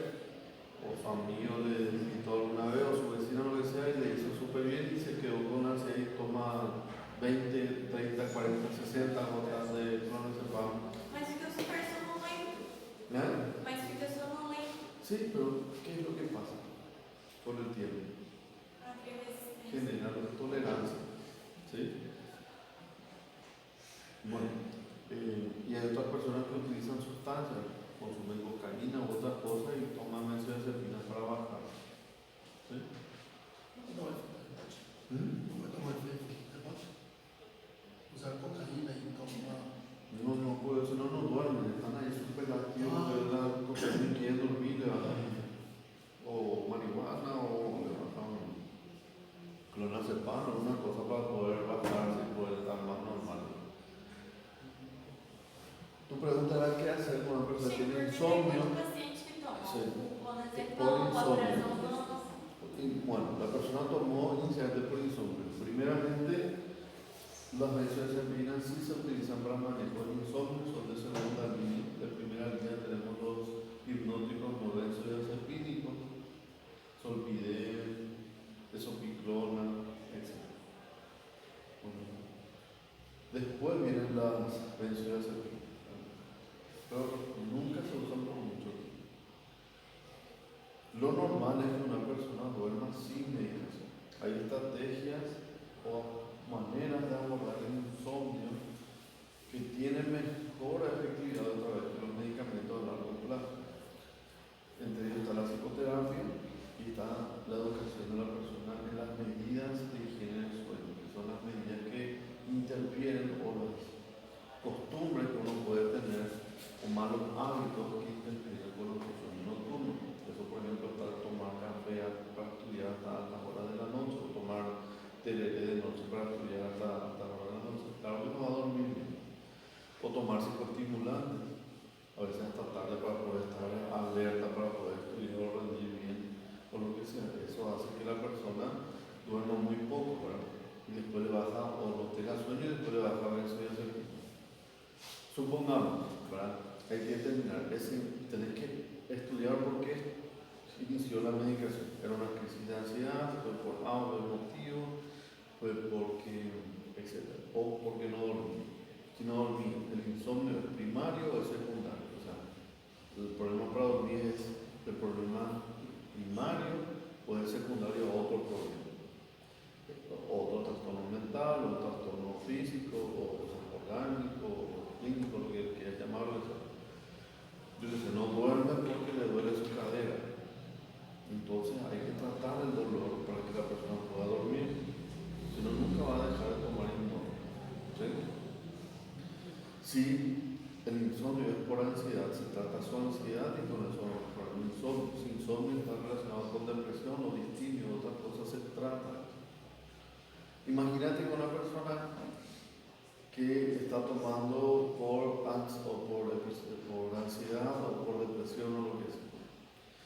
o su amigo le quitó alguna vez, o su vecino, lo que sea, y le hizo súper bien y se quedó con ansiedad y toma 20, 30, 40, 60 gotas de clonazepam. Mas fica super sonolento. ¿Ya? Mas fica sonolento. Sí, pero ¿qué es lo que pasa? Con el tiempo. Ah, que resistência. Genera tolerancia. ¿Sí? Bueno, y hay otras personas que utilizan sustancias, consumen cocaína u otras cosas y toman benzodiazepinas para bajar. ¿Sí? Não é verdade. ¿Mm? Não vai dar um efeito que debate. Usar cocaína e tomar. No, pues si no, no duermen, están ahí súper activos, de verdad, cocaína y quieren dormir, le bajan o marihuana o le bajan clonazepam o una cosa para poder bajarse y poder estar más normal. Tu pregunta era qué hacer con una persona que Sim, tiene porque tem insomnio. muito paciente que toma Sí. o clonazepam, Por o insomnio. alprazolam. Y, bueno, la persona tomó inicialmente por insomnio. Primeramente, las benzodiazepinas sí se utilizan para manejo de insomnio, son de segunda línea. De primera línea tenemos los hipnóticos no benzodiazepínicos, Solpidem, Desopiclona, etc. Bueno, después vienen las benzodiazepinas, pero nunca se usan por mucho tiempo. Lo normal es que una persona duerma sin medicación. Hay estrategias o maneras de abordar el insomnio que tienen mejor efectividad a través de los medicamentos a largo plazo. Entre ellos está la psicoterapia y está la educación de la persona en las medidas de higiene del sueño, que son las medidas que interfieren o las costumbres que uno puede tener o malos hábitos que interfieren con los sueños nocturnos. Eso, por ejemplo, para tomar café para estudiar hasta altas horas de la noche o tomar tereré de noche para estudiar hasta horas de la noche. Claro que no va a dormir bien. O tomar psicoestimulantes, a veces hasta tarde para poder estar alerta, para poder estudiar o rendir bien, o lo que sea. Eso hace que la persona duerma muy poco, ¿verdad? Y después le baja, o no tenga sueño y después le baja a ver si ya se. Supongamos, ¿verdad? Hay que terminar, tenés que estudiar por qué inició la medicación. Era una crisis de ansiedad, fue por algo emotivo, fue porque, etc. O porque no dormí. Si no dormí, ¿el insomnio es primario o es secundario? O sea, el problema para dormir es el problema primario o es secundario a otro problema. Otro trastorno mental, o trastorno físico, o orgánico, o clínico, lo que quieras llamarlo. Yo dice, no duerme porque le duele su cadera. Entonces hay que tratar el dolor para que la persona pueda dormir. Si no, nunca va a dejar de tomar insomnio. ¿Sí? Si el insomnio es por ansiedad, se trata su ansiedad y con eso para el insomnio. Si insomnio está relacionado con depresión o distimio, otra cosa se trata. Imagínate que una persona que está tomando por ansiedad o por depresión o lo que sea.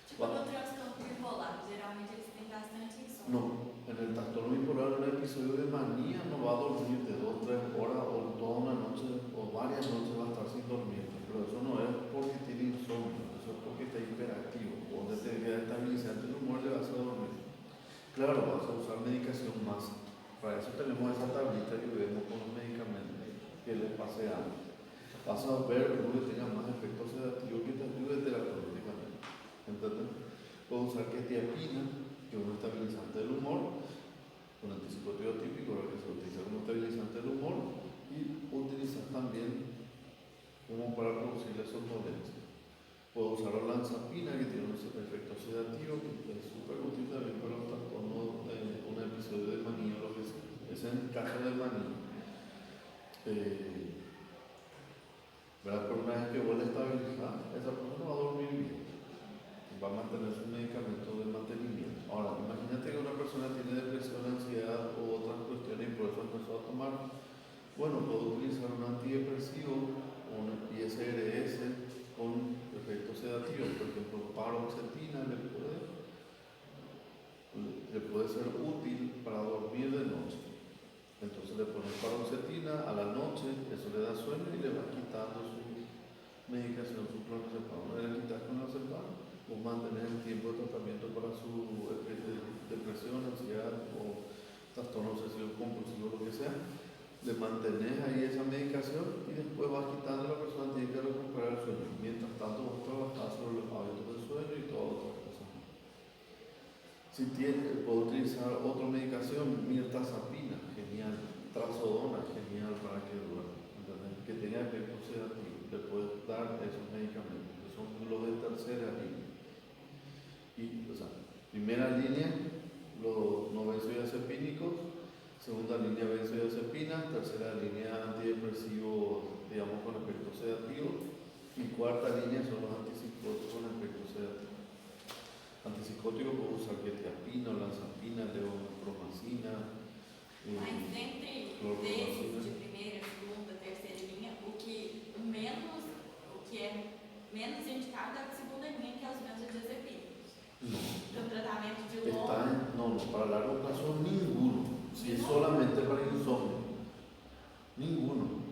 Tipo no transtorno bipolar, geralmente eles têm bastante insônia. No, en el trastorno bipolar un episodio de manía no va a dormir de 2 o 3 horas o toda una noche o varias noches va a estar sin dormir. Pero eso no es porque tiene insomnio, eso es porque está hiperactivo. Donde te debería estabilizarte el humor le vas a dormir. Claro, vas a usar medicación más Para eso tenemos esa tablita que vemos con los medicamentos que les pase algo. Vas a ver uno que tenga más efectos sedativos que te ayude terapéuticamente. ¿Entendés? Puedo usar quetiapina, que es un estabilizante del humor, un antipsicótico típico que se utiliza como estabilizante del humor, y utilizar también como para producir la somnolencia. Puedo usar olanzapina, que tiene un efecto sedativo, que es súper útil también para los trastornos de un episodio de manía o lo que sea. Es en caso de manía. ¿Verdad? Por una vez que vuelve a estabilizar, esa persona va a dormir bien. Va a mantener su medicamento de mantenimiento. Ahora, imagínate que una persona tiene depresión, ansiedad o otras cuestiones y por eso empezó a tomar. Bueno, puedo utilizar un antidepresivo, un ISRS con efecto sedativo, por ejemplo, paroxetina le puede ser útil para dormir de noche. Entonces le pones paroxetina a la noche, eso le da sueño y le va quitando su medicación, su clonazepam. Le quitas clonazepam o mantener el tiempo de tratamiento para su depresión, ansiedad o trastorno obsesivo compulsivo, lo que sea. Le mantenés ahí esa medicación y después vas quitando, la persona tiene que recuperar el sueño. Mientras tanto vos trabajás sobre los hábitos del sueño y todas otras cosas. Si puedo utilizar otra medicación, mirtazapina, genial. Trazodona, genial para que duerma. Que tenga efecto sedativo. Le puedes dar esos medicamentos, que son los de tercera línea. Y, primera línea, los no benzodiazepínicos. Segunda línea benzodiazepinas, tercera línea antidepresivos, digamos, con efecto sedativo, y cuarta línea son los antipsicóticos con efecto sedativo. Antipsicóticos puedo usar quetiapina, olanzapina, levopromacina, Mas dentre desses de primeira, segunda, terceira linha, o que é menos indicado é a segunda linha, que é os benzodiazepínicos. Para o tratamento de longo. No, para largo plazo ninguno. Si es solamente para insomnio, ninguno.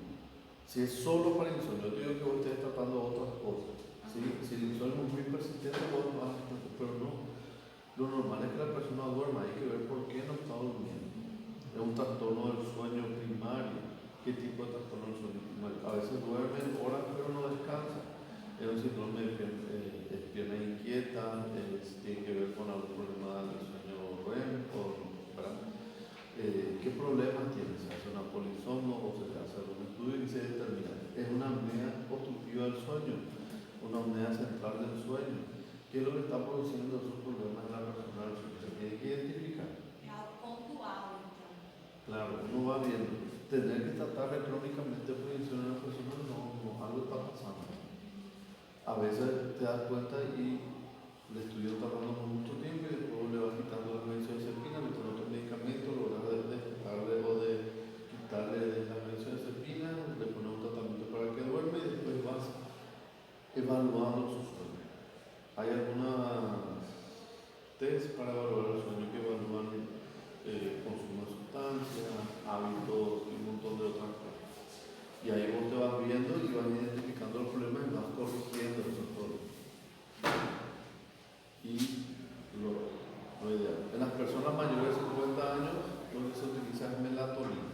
Si es solo para insomnio, yo digo que vos estés tratando otras cosas. ¿Sí? Si el insomnio es muy persistente, vos vas a, pero no. Lo normal es que la persona duerma, hay que ver por qué no está durmiendo. Es un trastorno del sueño primario. ¿Qué tipo de trastorno del sueño primario? A veces duermen horas pero no descansan. Es un síndrome de pierna inquieta, tiene que ver con algún problema del sueño REM, ¿verdad? ¿Qué problemas tiene? ¿Se hace una polisomno o se hace algún estudio y se determina? Es una apnea obstructiva del sueño, una apnea central del sueño. ¿Qué es lo que está produciendo esos problemas en la persona del sueño? Se tiene que identificar. É algo pontual, então. Claro, uno va viendo. Tener que tratar crónicamente por insomnio en una persona, no, algo está pasando. A veces te das cuenta y el estudio está tardando mucho tiempo y después le vas quitando la benzodiazepina, meter otro medicamento, logras despejarle o de quitarle la benzodiazepina, le pones un tratamiento para que duerme y después vas evaluando su sueño. Hay algunas test para evaluar el sueño que evalúan consumo de sustancias, hábitos y un montón de otras cosas. Y ahí vos te vas viendo y vas identificando los problemas y vas corrigiendo esos problemas. Y lo ideal. En las personas mayores de 50 años, lo que se utiliza es melatonina.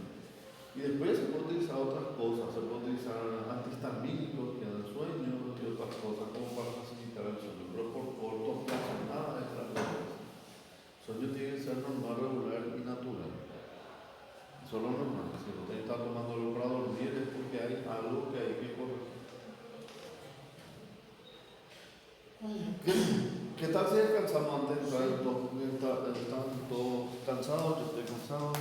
Y después se puede utilizar otras cosas, se puede utilizar antihistamínicos que dan sueño y otras cosas como para facilitar el sueño. Pero por corto plazo, nada de estas cosas. El sueño tiene que ser normal, regular y natural. Solo normal. Si usted está tomando algo para dormir es porque hay algo que hay que corregir. ¿Qué tal si descansamos antes de entrar? ¿Están todos cansados? Yo estoy cansado.